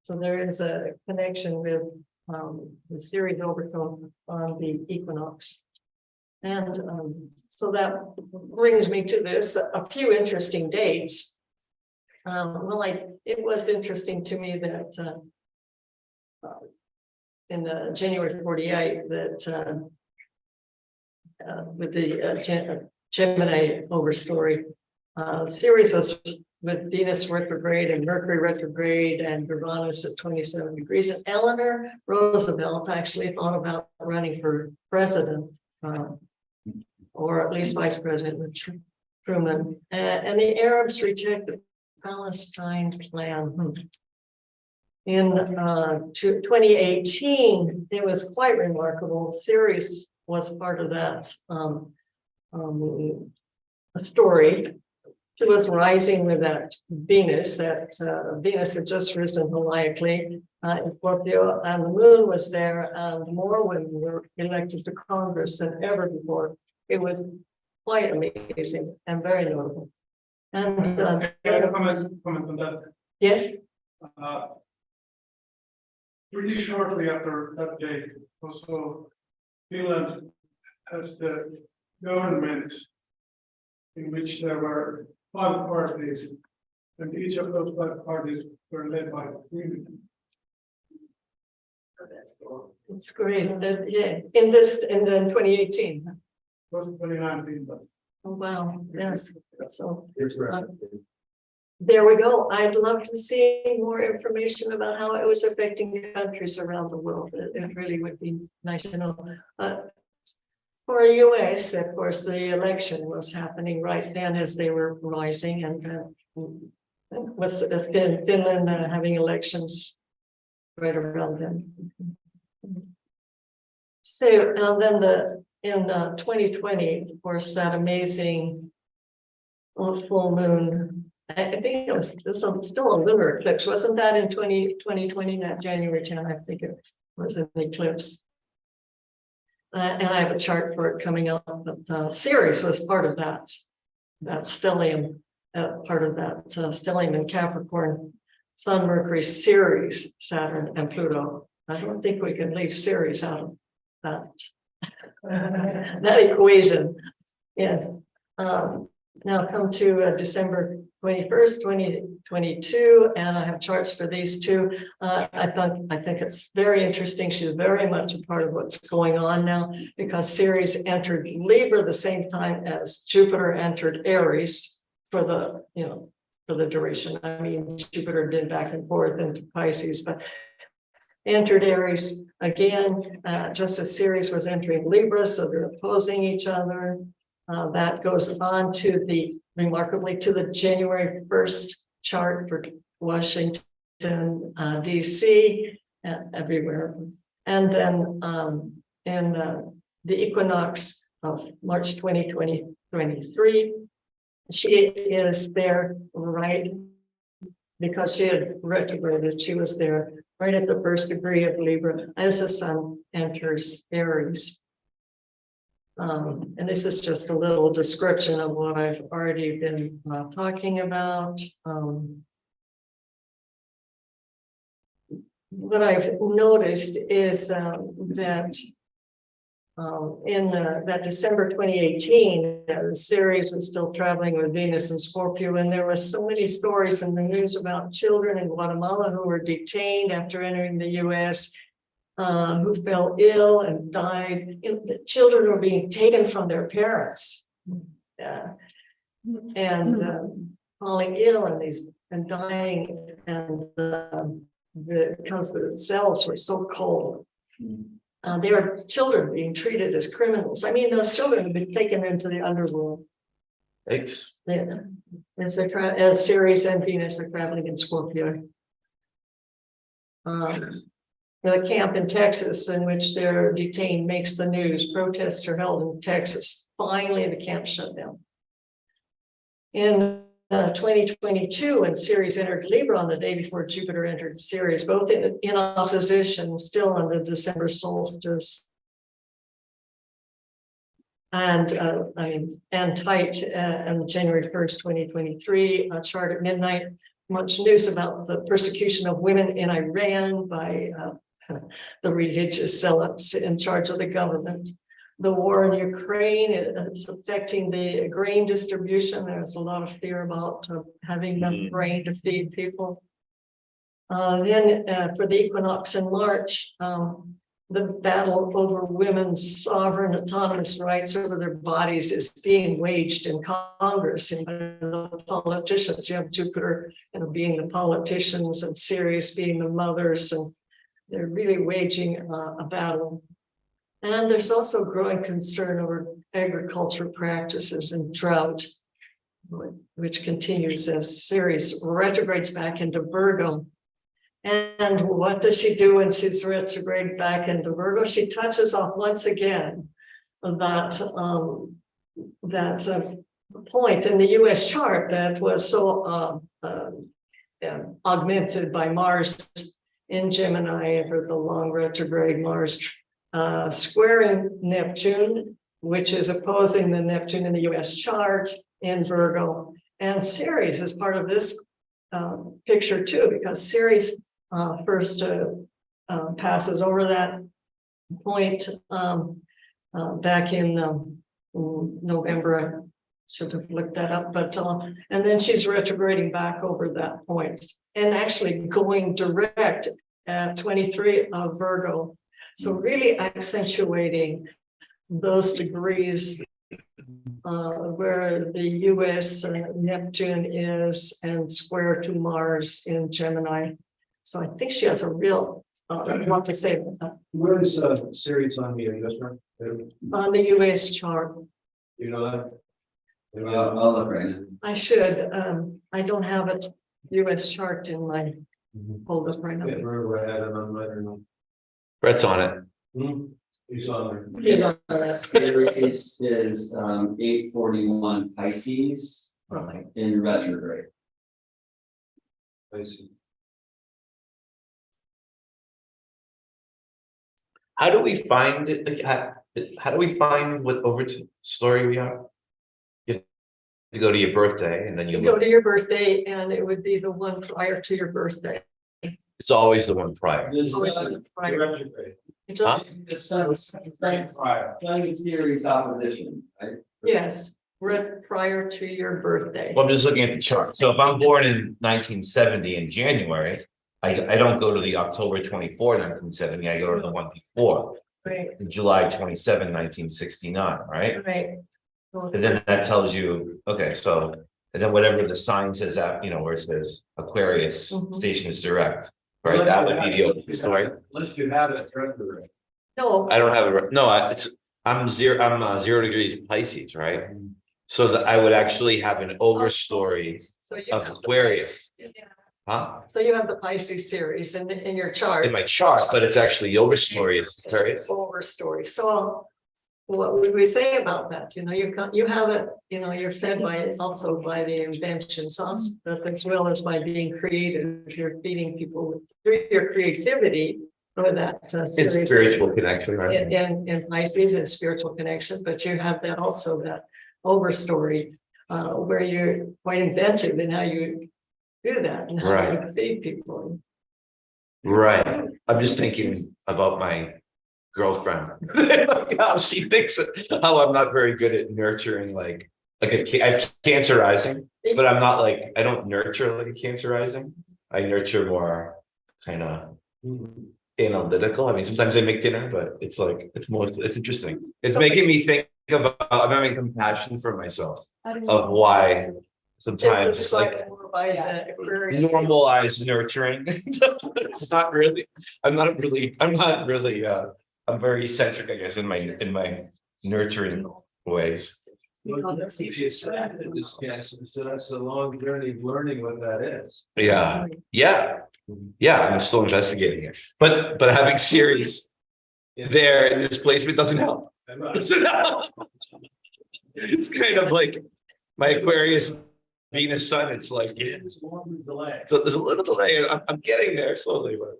S2: so there is a connection with the Ceres overtone on the equinox. And so that brings me to this, a few interesting dates. Well, it was interesting to me that in the January 48, that with the Gemini overstory, Ceres was with Venus retrograde and Mercury retrograde and Uranus at 27 degrees. And Eleanor Roosevelt actually thought about running for president, or at least vice president with Truman. And the Arabs rejected Palestine plan. In 2018, it was quite remarkable. Ceres was part of that story. She was rising with that Venus Venus had just risen heliacally in Scorpio, and the moon was there, and more women were elected to Congress than ever before. It was quite amazing and very notable. And
S7: Can I comment on that?
S2: yes,
S7: Pretty shortly after that date, also Finland has the government in which there were 5 parties, and each of those 5 parties were led by women.
S2: it's great. Yeah, in the 2018.
S7: It was 2019, but
S2: Oh, wow, yes. So
S1: It's right.
S2: there we go. I'd love to see more information about how it was affecting countries around the world. It really would be nice to know. For US, of course, the election was happening right then as they were rising, and was Finland having elections right around then. So, and then in 2020, of course, that amazing full moon. I think it was still a lunar eclipse, wasn't that in 2020, that January 10, I think it was an eclipse. And I have a chart for it coming up, but Ceres was part of that stellium, part of that stellium in Capricorn, Sun, Mercury, Ceres, Saturn, and Pluto. I don't think we can leave Ceres out of that, that equation. Yes. Now come to December 21st, 2022, and I have charts for these two. I think it's very interesting. She's very much a part of what's going on now, because Ceres entered Libra the same time as Jupiter entered Aries for the duration. I mean, Jupiter did back and forth into Pisces, but entered Aries again, just as Ceres was entering Libra, so they're opposing each other. That goes on to remarkably to the January 1st chart for Washington, DC, everywhere. And then in the equinox of March 2023. She is there right because she had retrograded. She was there right at the first degree of Libra as the sun enters Aries. And this is just a little description of what I've already been talking about. What I've noticed is that in that December 2018, Ceres was still traveling with Venus and Scorpio, and there were so many stories in the news about children in Guatemala who were detained after entering the U.S., who fell ill and died. The children were being taken from their parents and falling ill and dying, and because the cells were so cold. They were children being treated as criminals. I mean, those children have been taken into the underworld.
S6: Thanks.
S2: Yeah. As Ceres and Venus are traveling in Scorpio. The camp in Texas in which they're detained makes the news. Protests are held in Texas. Finally, the camp shut down. In 2022, when Ceres entered Libra on the day before Jupiter entered Ceres, both in opposition, still on the December solstice, and tight on January 1st, 2023, a chart at midnight. Much news about the persecution of women in Iran by the religious zealots in charge of the government. The war in Ukraine is affecting the grain distribution. There's a lot of fear about having enough grain to feed people. Then for the equinox in March, the battle over women's sovereign autonomous rights over their bodies is being waged in Congress and by the politicians. You have Jupiter being the politicians and Ceres being the mothers, and they're really waging a battle. And there's also growing concern over agricultural practices and drought, which continues as Ceres retrogrades back into Virgo. And what does she do when she's retrograde back into Virgo? She touches off once again that point in the U.S. chart that was so augmented by Mars in Gemini for the long retrograde Mars squaring Neptune, which is opposing the Neptune in the U.S. chart in Virgo. And Ceres is part of this picture too, because Ceres first passes over that point back in November. I should have looked that up, but and then she's retrograding back over that point and actually going direct at 23 of Virgo. So really accentuating those degrees where the US Neptune is and square to Mars in Gemini. So I think she has a real lot to say about that.
S1: Where is Ceres on the investment?
S2: On the US chart.
S1: You know that?
S8: I'll look right now.
S2: I should. I don't have a US chart in my hold up right now.
S1: Yeah, where I had it on right or not.
S6: Brett's on it.
S1: He's on there.
S2: He's on that.
S8: Ceres is 841 Pisces
S2: Right.
S8: in retrograde.
S1: I see.
S6: How do we find it? Like, how do we find what story we are? You have to go to your birthday and then you
S2: You go
S6: look.
S2: to your birthday and it would be the one prior to your birthday.
S6: It's always the one prior.
S8: This
S2: Always the prior.
S1: Retrograde.
S2: It just-
S8: it's Ceres opposition, right?
S2: Yes, prior to your birthday.
S6: Well, I'm just looking at the chart. So if I'm born in 1970 in January, I don't go to the October 24, 1970. I go to the one before,
S2: Right,
S6: July 27, 1969, right?
S2: right.
S6: And then that tells you, okay, so, and then whatever the sign says that, where it says Aquarius,
S2: Mhm.
S6: station is direct, right? That would be the open story.
S1: Unless you have it retrograde.
S2: No,
S6: I don't have it, no, I'm 0 degrees Pisces, right? So that I would actually have an overstory
S2: so you
S6: of
S2: have the
S6: Aquarius.
S2: Pisces- yeah.
S6: Huh?
S2: So you have the Pisces series in your chart.
S6: In my chart, but it's actually the overstory is Aquarius.
S2: Overstory. So what would we say about that? You know, you have it, you know, you're fed by also by the inventions, also, as well as by being creative. You're feeding people through your creativity or that.
S6: It's
S2: Ceres
S6: spiritual connection, right?
S2: in Pisces and spiritual connection, but you have that also that overstory where you're quite inventive in how you do that and how
S6: Right.
S2: you feed people.
S6: Right. I'm just thinking about my girlfriend. How she thinks, how I'm not very good at nurturing like I have cancer rising, but I'm not like, I don't nurture like a cancer rising. I nurture more kind of analytical. I mean, sometimes I make dinner, but it's like, it's interesting. It's making me think about, I'm having compassion for myself of why sometimes like normalized nurturing. It's not really, I'm very eccentric, I guess, in my nurturing ways.
S1: Well, that's so that's a long journey of learning what that is.
S6: Yeah, I'm still investigating it, but having Ceres there in this placement doesn't help. Doesn't help. It's kind of like my Aquarius Venus Sun. It's like, yeah, so there's a little delay. I'm getting there slowly, but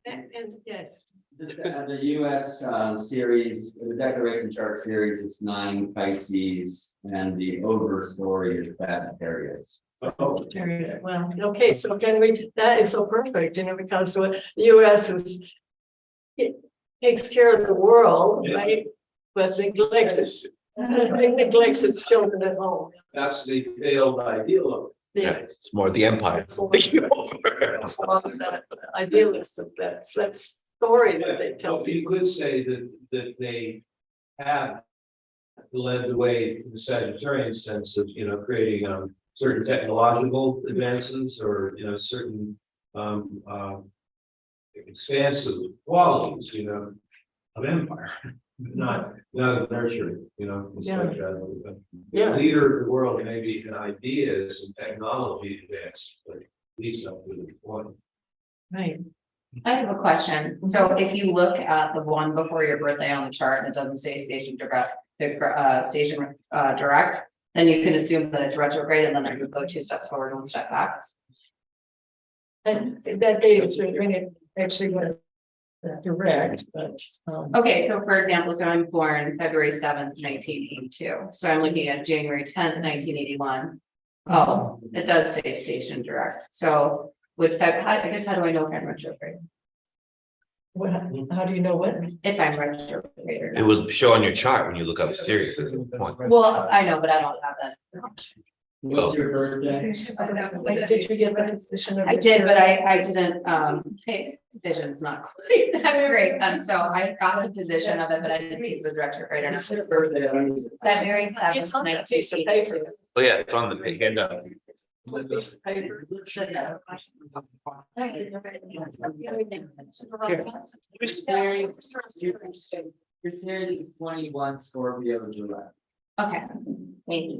S2: and yes.
S8: Just the US series, the declaration chart series is 9 Pisces and the overstory is Sagittarius.
S1: Oh,
S2: Well, okay, so can we, that is so perfect, you know, because what the US is, it takes care of the world, right? But neglects its children at home.
S1: that's the failed ideal of it.
S6: yeah, it's more the empire.
S2: It's a lot of that idealist of that story that they tell
S1: You
S2: people.
S1: could say that they have led the way in the Sagittarian sense of, you know, creating certain technological advances or, you know, certain expansive qualities, you know, of empire, not of nurturing, you know. It's
S2: Yeah.
S1: like,
S2: Yeah.
S1: leader of the world, maybe in ideas and technology advance, but leads up to the point.
S2: Right.
S4: I have a question. So if you look at the one before your birthday on the chart, and it doesn't say station direct, direct, then you can assume that it's retrograde and then it would go 2 steps forward, 1 step back.
S2: And that date is actually went direct, but.
S4: Okay, so for example, so I'm born February 7th, 1982. So I'm looking at January 10th, 1981. Oh, it does say station direct. So would I guess, how do I know if I'm retrograde?
S2: How do you know what?
S4: If I'm retrograde or
S6: It
S4: not?
S6: will show on your chart when you look up Sirius as a point.
S4: Well, I know, but I don't have that.
S8: What's your birthday?
S2: Did you get the position of?
S4: I did, but I didn't, hey, vision's not quite that great. So I got the position of it, but I didn't see the retrograde or not. February
S2: It's
S4: 7th,
S2: on that piece of paper.
S4: 1982.
S6: Oh, yeah, it's on the handout.
S2: What piece of paper?
S8: Your series is 21 Scorpio July.
S4: Okay, thank you.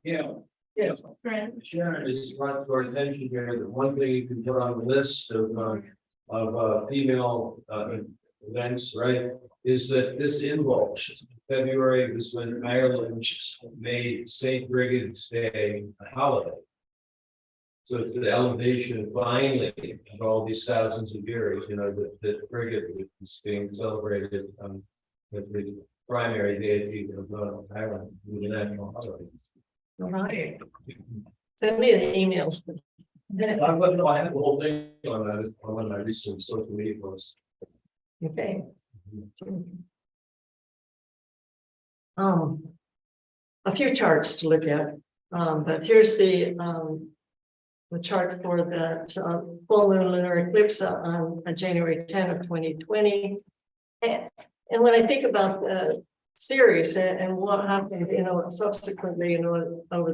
S1: Yeah.
S2: Yes.
S1: Sharon is brought to our attention here that one thing you can put on the list of female events, right, is that this invulge, February was when Ireland made St. Brigid's Day a holiday. So it's the elevation finally of all these thousands of years, you know, that Brigid is being celebrated with the primary deity of Ireland, the national holiday.
S2: Right. Send me the emails.
S1: I have the whole thing on that, on one of my recent social media posts.
S2: Okay. A few charts to look at, but here's the chart for that full lunar eclipse on January 10 of 2020. And when I think about the series and what happened, you know, subsequently, you know, over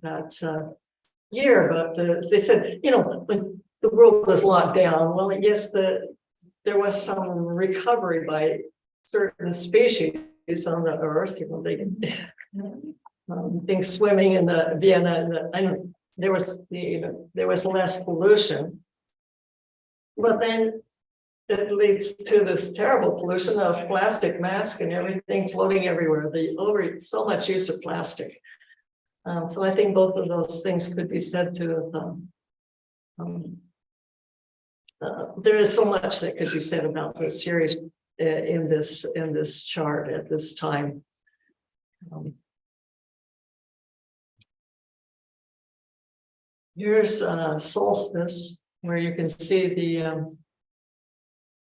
S2: that year, but they said, you know, when the world was locked down, well, yes, there was some recovery by certain species on the earth, you know, they things swimming in the Vienna, and there was less pollution. But then it leads to this terrible pollution of plastic mask and everything floating everywhere. So much use of plastic. So I think both of those things could be said to there is so much that could be said about the series in this chart at this time. Here's solstice, where you can see the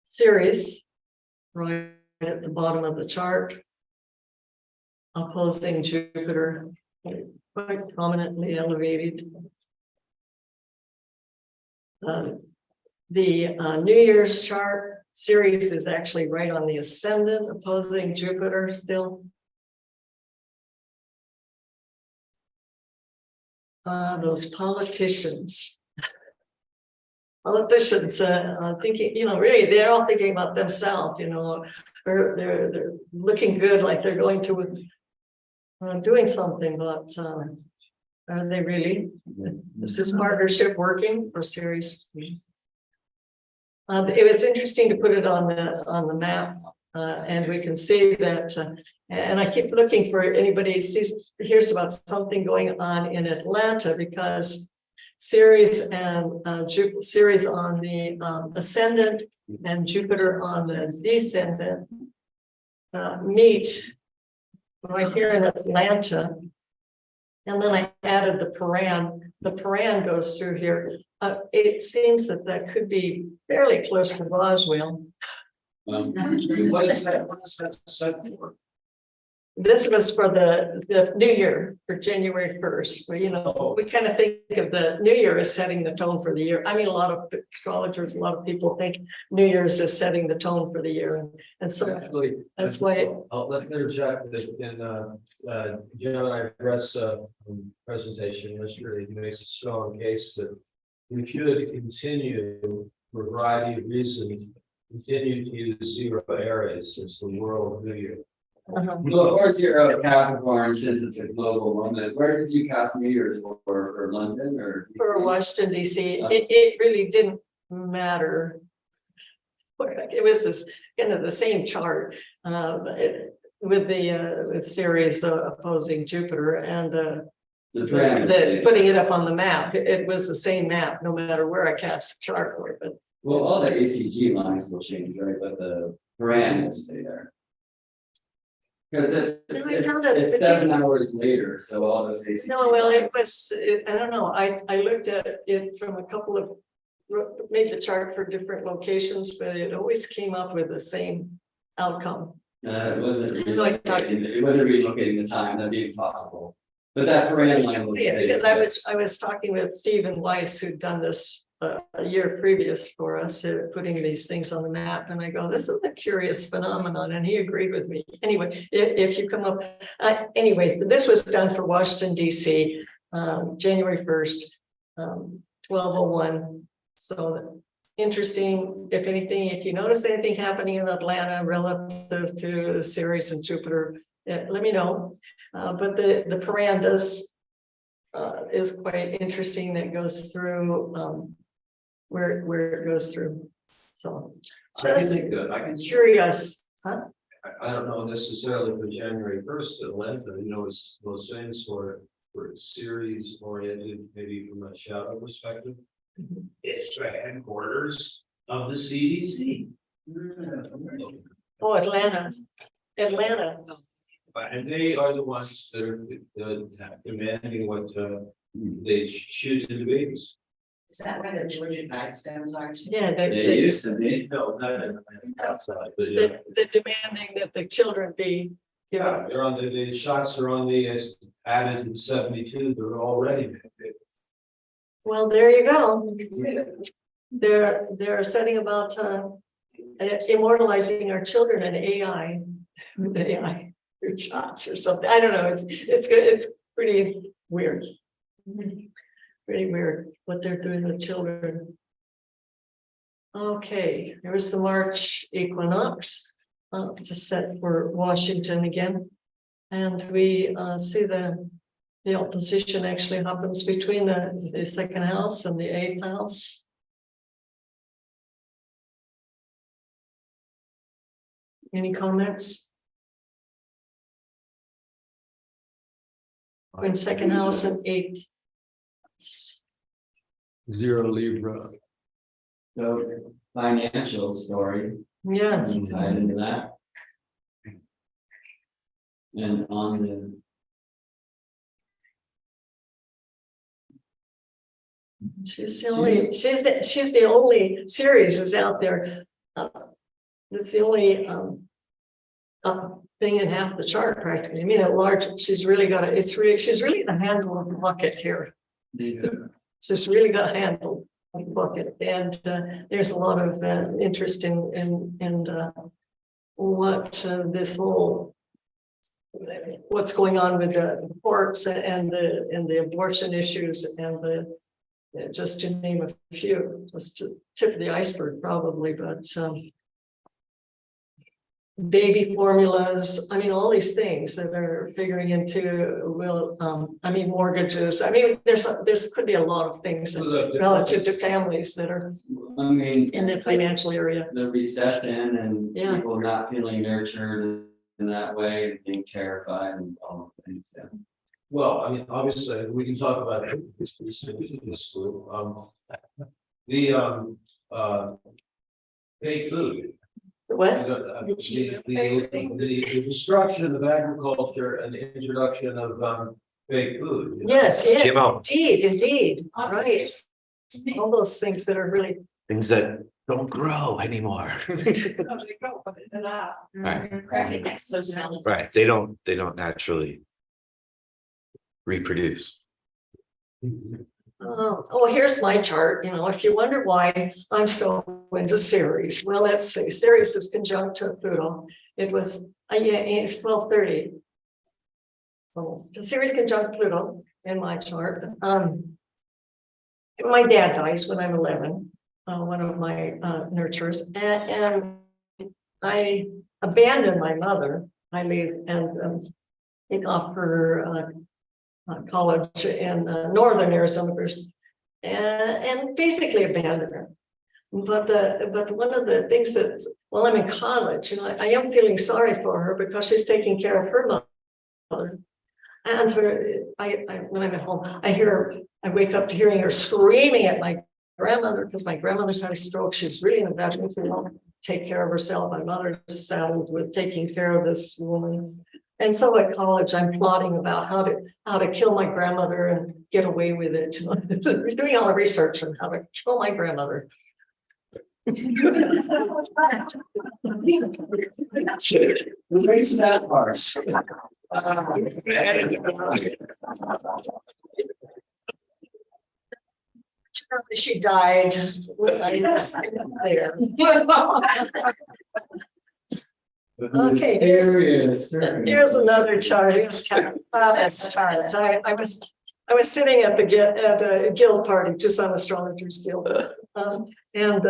S2: Ceres right at the bottom of the chart, opposing Jupiter, quite prominently elevated. The New Year's chart, Ceres is actually right on the ascendant, opposing Jupiter still. Those politicians. Politicians thinking, really, they're all thinking about themselves, they're looking good, like they're going to doing something, but are they really? Is this partnership working for Ceres? It was interesting to put it on the map, and we can see that. And I keep looking for anybody hears about something going on in Atlanta, because Ceres and Ceres on the ascendant and Jupiter on the descendant meet right here in Atlanta. And then I added the Paran. The Paran goes through here. It seems that could be fairly close to Roswell.
S1: What is that set for?
S2: This was for the new year, for January 1st, where, we kind of think of the new year as setting the tone for the year. I mean, a lot of astrologers, a lot of people think New Year's is setting the tone for the year. And so
S1: Actually,
S2: that's why.
S1: Let me interject that in Gemini Press presentation yesterday, he makes a strong case that we should continue, for a variety of reasons, continue to use 0 Aries as the world new year.
S8: Well, of course, you're a Capricorn, since it's a global moment. Where did you cast New Year's for London or?
S2: For Washington, DC, it really didn't matter. It was this kind of the same chart with Ceres opposing Jupiter and putting it up on the map. It was the same map, no matter where I cast the chart for it. But
S8: Well, all the ACG lines will change, right? But the brand will stay there. Because it's 7 hours later, so all those ACG.
S2: no, well, it was. I don't know. I looked at it from a couple of made the chart for different locations, but it always came up with the same outcome.
S8: It wasn't relocating the time. That'd be impossible. But that brand line will stay.
S2: Because I was talking with Stephen Weiss, who'd done this a year previous for us, putting these things on the map, and I go, this is a curious phenomenon, and he agreed with me. Anyway, if you come up, anyway, this was done for Washington DC, January 1st, 1201. So interesting. If anything, if you notice anything happening in Atlanta relative to Ceres and Jupiter, let me know. But the Paran is quite interesting. That goes through where it goes through. So just curious, huh?
S1: I don't know necessarily for January 1st, Atlanta, is most famous for series oriented, maybe from a shadow perspective. It's the headquarters of the CDC.
S2: Oh, Atlanta.
S1: And they are the ones that are demanding what they shoot into babies.
S3: Is that where the Georgia Guidestones are?
S2: Yeah,
S8: They used to be.
S1: No, not outside, but
S2: they're demanding that the children be.
S1: yeah, they're on the shots are on the added in 72. They're already.
S2: Well, there you go. They're setting about immortalizing our children in AI, with AI shots or something. I don't know. It's good. It's pretty weird. Pretty weird what they're doing with children. Okay, here's the March equinox. It's set for Washington again, and we see the opposition actually happens between the second house and the 8th house. Any comments? In second house and 8.
S1: 0 Libra.
S8: So financial story,
S2: Yeah,
S8: tied into that. And on the.
S2: she's the only Ceres is out there. It's the only thing in half the chart practically. I mean, at large, she's really got she's really the handle of the bucket here. She's really got a handle of the bucket, and there's a lot of interest in what this whole what's going on with the courts and the abortion issues and the just to name a few, just to tip of the iceberg probably, but baby formulas, I mean, all these things that are figuring into I mean, mortgages. I mean, there's could be a lot of things relative to families that are
S8: I mean.
S2: in the financial area.
S8: The recession and
S2: Yeah.
S8: people not feeling nurtured in that way, being terrified and all the things. Yeah.
S1: Well, I mean, obviously, we can talk about this group. Fake food.
S2: What?
S1: The destruction of agriculture and the introduction of fake food.
S2: Yes, yes,
S6: GMO.
S2: indeed, right. All those things that are really
S6: Things that don't grow anymore.
S4: Right. So sounds.
S6: Right, they don't naturally reproduce.
S2: oh, here's my chart. You know, if you wonder why I'm so into Ceres, well, let's see. Ceres is conjunct to Pluto. It was yeah, it's 1230. Ceres conjunct Pluto in my chart. My dad dies when I'm 11. One of my nurturers, and I abandoned my mother. I leave and take off for college in northern Arizona, and basically abandoned her. But one of the things that while I'm in college, you know, I am feeling sorry for her because she's taking care of her mother. And when I'm at home, I wake up to hearing her screaming at my grandmother because my grandmother's had a stroke. She's really in a bad mood to take care of herself. My mother's saddled with taking care of this woman. And so at college, I'm plotting about how to kill my grandmother and get away with it. We're doing all the research on how to kill my grandmother.
S8: Erase that part.
S2: She died. I was there. Okay, here's another chart. Here's this chart. I was sitting at a guild party, just on Astrologers Guild, and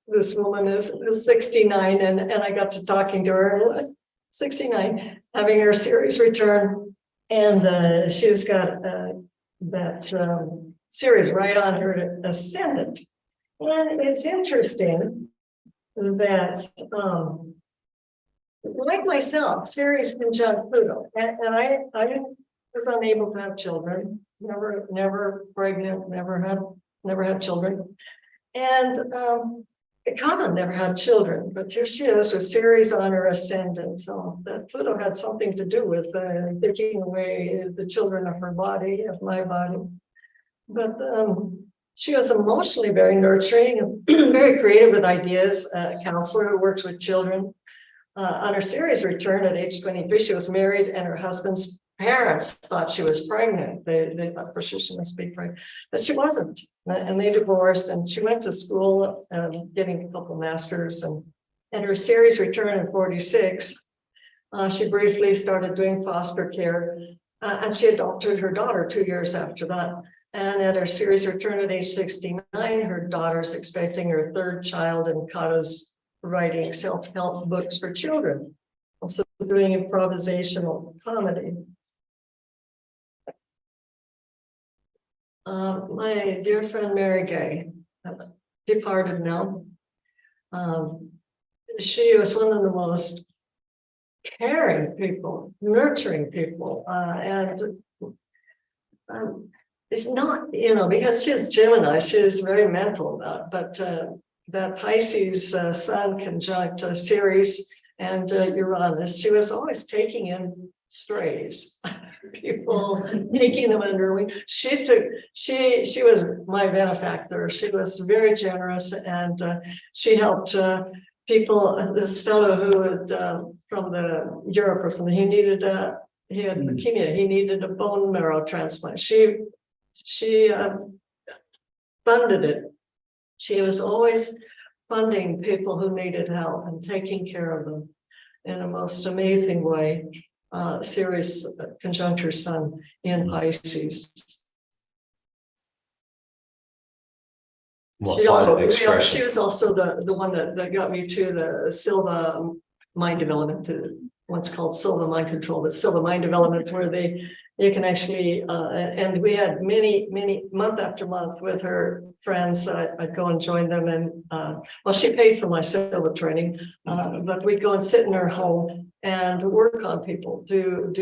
S2: this woman is 69, and I got to talking to her. 69, having her Ceres return, and she's got that Ceres right on her ascendant, and it's interesting that like myself, Ceres conjunct Pluto, and I was unable to have children, never pregnant, never had children, and Kama never had children, but here she is with Ceres on her ascendant, so that Pluto had something to do with taking away the children of her body, of my body, but she was emotionally very nurturing, very creative with ideas, a counselor who works with children. On her Ceres return at age 23, she was married, and her husband's parents thought she was pregnant. They thought for sure she must be pregnant, but she wasn't. And they divorced, and she went to school, getting a couple masters. And at her Ceres return in 46, she briefly started doing foster care, and she adopted her daughter 2 years after that. And at her Ceres return at age 69, her daughter's expecting her third child, and Kata's writing self-help books for children, also doing improvisational comedy. My dear friend Mary Gay, departed now. she was one of the most caring people, nurturing people, and it's not, because she's Gemini, she is very mental about, but that Pisces sun conjunct Ceres and Uranus, she was always taking in strays, people, taking them under her wing. She was my benefactor. She was very generous, and she helped people. This fellow who had from the Europe or something, he had leukemia. He needed a bone marrow transplant. She funded it. She was always funding people who needed help and taking care of them in a most amazing way. Ceres conjunct her sun in Pisces.
S6: More
S2: She
S6: positive expression.
S2: she was also the one that got me to the Silva mind development, what's called Silva mind control, but Silva mind development, where you can actually, and we had many, month after month with her friends. I'd go and join them, and well, she paid for my Silva training, but we'd go and sit in her home and work on people, we'd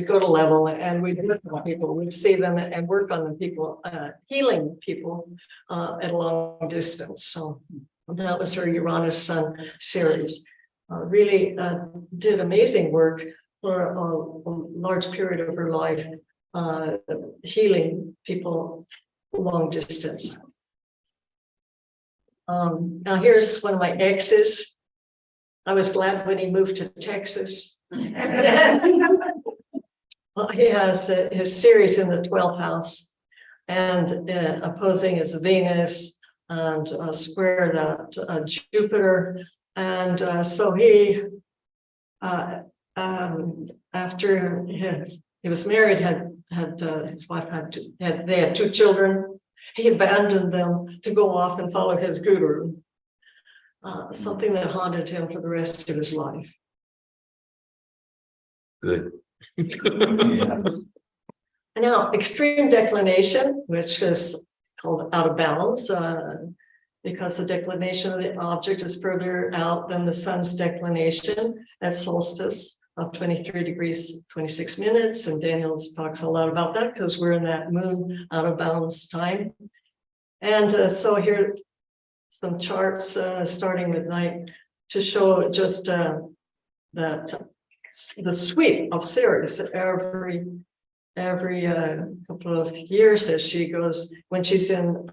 S2: go to level and we'd work on people, we'd see them and work on the people, healing people at a long distance. So that was her Uranus Sun series. Really did amazing work for a large period of her life, healing people long distance. Now here's one of my exes. I was glad when he moved to Texas. Well, he has his Ceres in the 12th house, and opposing is Venus, and square that Jupiter. And so he, after he was married, his wife they had 2 children. He abandoned them to go off and follow his guru, something that haunted him for the rest of his life.
S6: Good.
S2: Now, extreme declination, which is called out of balance, because the declination of the object is further out than the sun's declination at solstice of 23 degrees, 26 minutes. And Daniel talks a lot about that because we're in that moon out of balance time. And so here, some charts starting with night to show just that the sweep of Ceres every couple of years as she goes, when she's in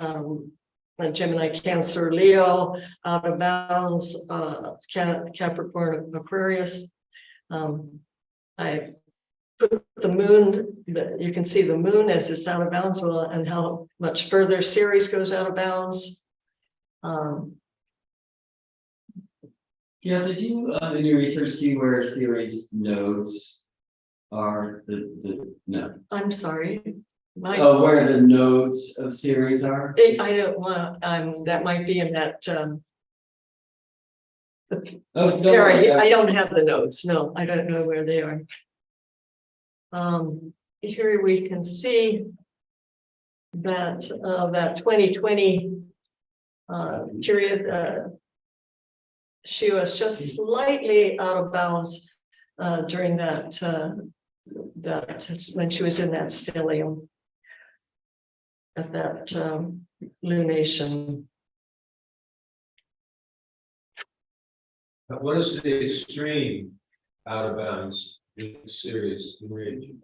S2: Gemini, Cancer, Leo, out of bounds, Capricorn, Aquarius. I put the moon, you can see the moon as it's out of bounds, well, and how much further Ceres goes out of bounds.
S8: Yeah, did you in your research see where Ceres nodes are? No.
S2: I'm sorry.
S8: Where the nodes of Ceres are?
S2: I don't want. That might be in that. I don't have the notes. No, I don't know where they are. Here we can see that that 2020 period. She was just slightly out of bounds during that when she was in that stellium at that lunation.
S1: What is the extreme out of bounds in Ceres in range?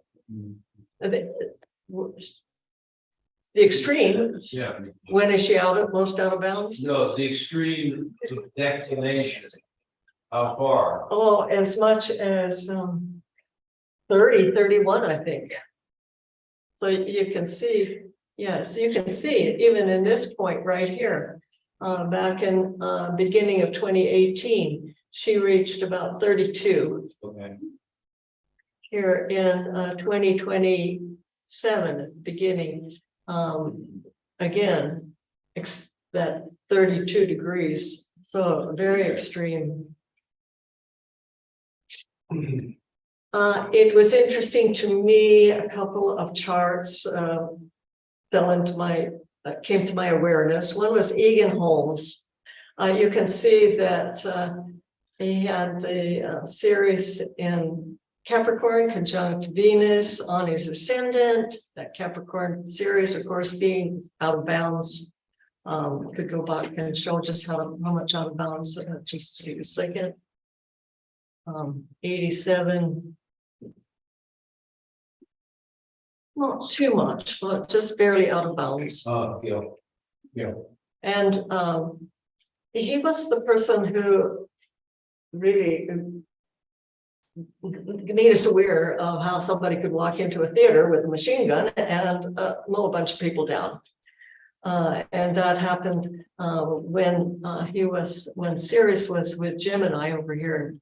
S2: The extreme.
S1: Yeah.
S2: When is she most out of bounds?
S1: No, the extreme declination. How far?
S2: Oh, as much as 30, 31, I think. So you can see, yes, you can see even in this point right here. Back in beginning of 2018, she reached about 32.
S1: Okay.
S2: Here in 2027, beginning, again, that 32 degrees. So very extreme. It was interesting to me, a couple of charts fell into my came to my awareness. One was Egan Holmes. You can see that he had the Ceres in Capricorn conjunct Venus on his ascendant. That Capricorn Ceres, of course, being out of bounds. Could go back and show just how much out of bounds. Just see a second. 87. Not too much, but just barely out of bounds.
S1: Yeah.
S2: And he was the person who really made us aware of how somebody could walk into a theater with a machine gun and mow a bunch of people down. And that happened when Ceres was with Gemini over here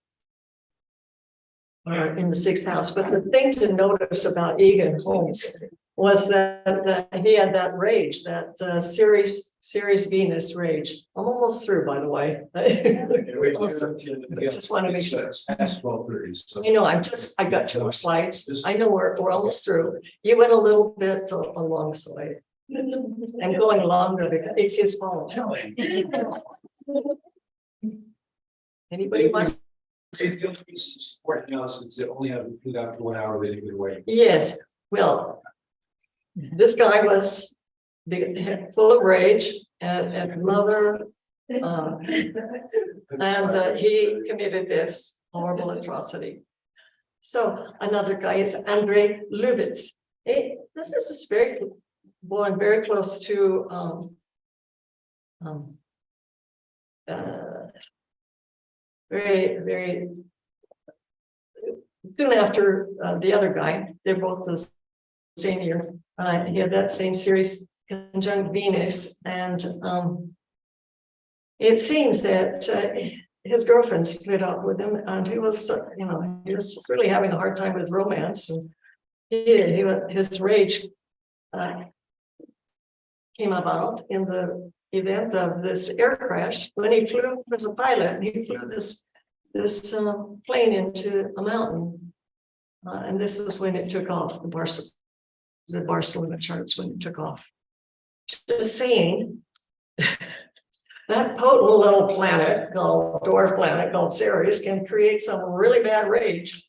S2: in the 6th house. But the thing to notice about Egan Holmes was that he had that rage, that Ceres Venus rage. I'm almost through, by the way. I just want to make sure.
S1: Past 12:30.
S2: You know, I got 2 more slides. I know we're almost through. You went a little bit along, so I'm going longer because it's his fault. Anybody wants?
S1: Support now since they only have to out for 1 hour, they can wait.
S2: Yes, well, this guy was full of rage and mother, and he committed this horrible atrocity. So another guy is Andrei Lubitz. This is just very close to very soon after the other guy. They're both the same year. He had that same Ceres conjunct Venus, and it seems that his girlfriend split up with him, and he was just really having a hard time with romance. And his rage came about in the event of this air crash when he flew as a pilot, and he flew this plane into a mountain, and this is when it took off. The Barcelona charts when it took off. Just saying, that potent little dwarf planet called Ceres can create some really bad rage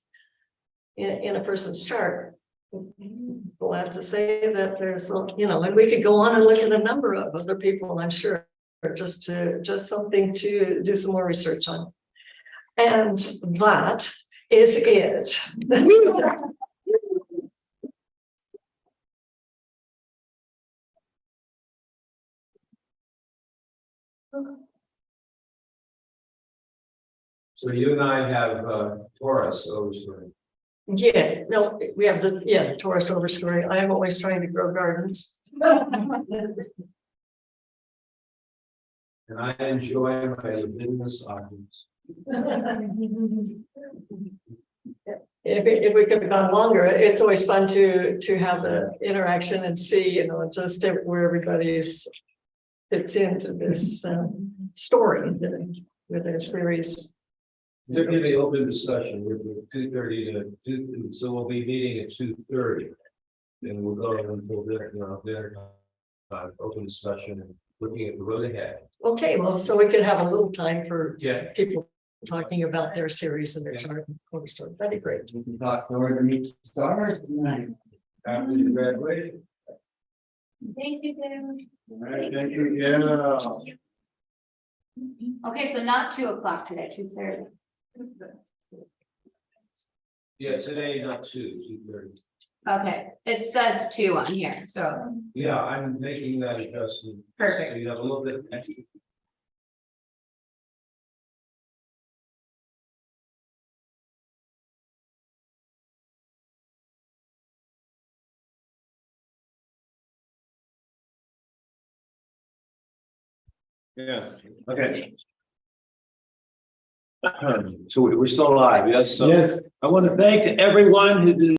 S2: in a person's chart. We'll have to say that there's, and we could go on and look at a number of other people, I'm sure, just something to do some more research on. And that is it.
S1: So you and I have Taurus overstory.
S2: Yeah, no, we have the Taurus overstory. I am always trying to grow gardens.
S1: And I enjoy my business audience.
S2: If we could have gone longer, it's always fun to have the interaction and see, just where everybody fits into this story with their series.
S1: There can be open discussion with 2:30 to 2, so we'll be meeting at 2:30. And we'll go until there, open discussion and looking at the road ahead.
S2: Okay, well, so we could have a little time for
S1: Yeah.
S2: people talking about their series and their chart and cover story. That'd be great.
S8: We can talk more to meet stars tonight.
S1: After the graduation.
S4: Thank you, Tim.
S1: All right, thank you. Yeah.
S4: Okay, so not 2:00 today, 2:30.
S1: Yeah, today, not 2:30.
S4: Okay, it says 2 on here, so
S1: Yeah, I'm making that adjustment.
S4: perfect.
S1: So you have a little bit extra. Yeah, okay. So we're still live, yes? So
S9: Yes.
S1: I want to thank everyone who did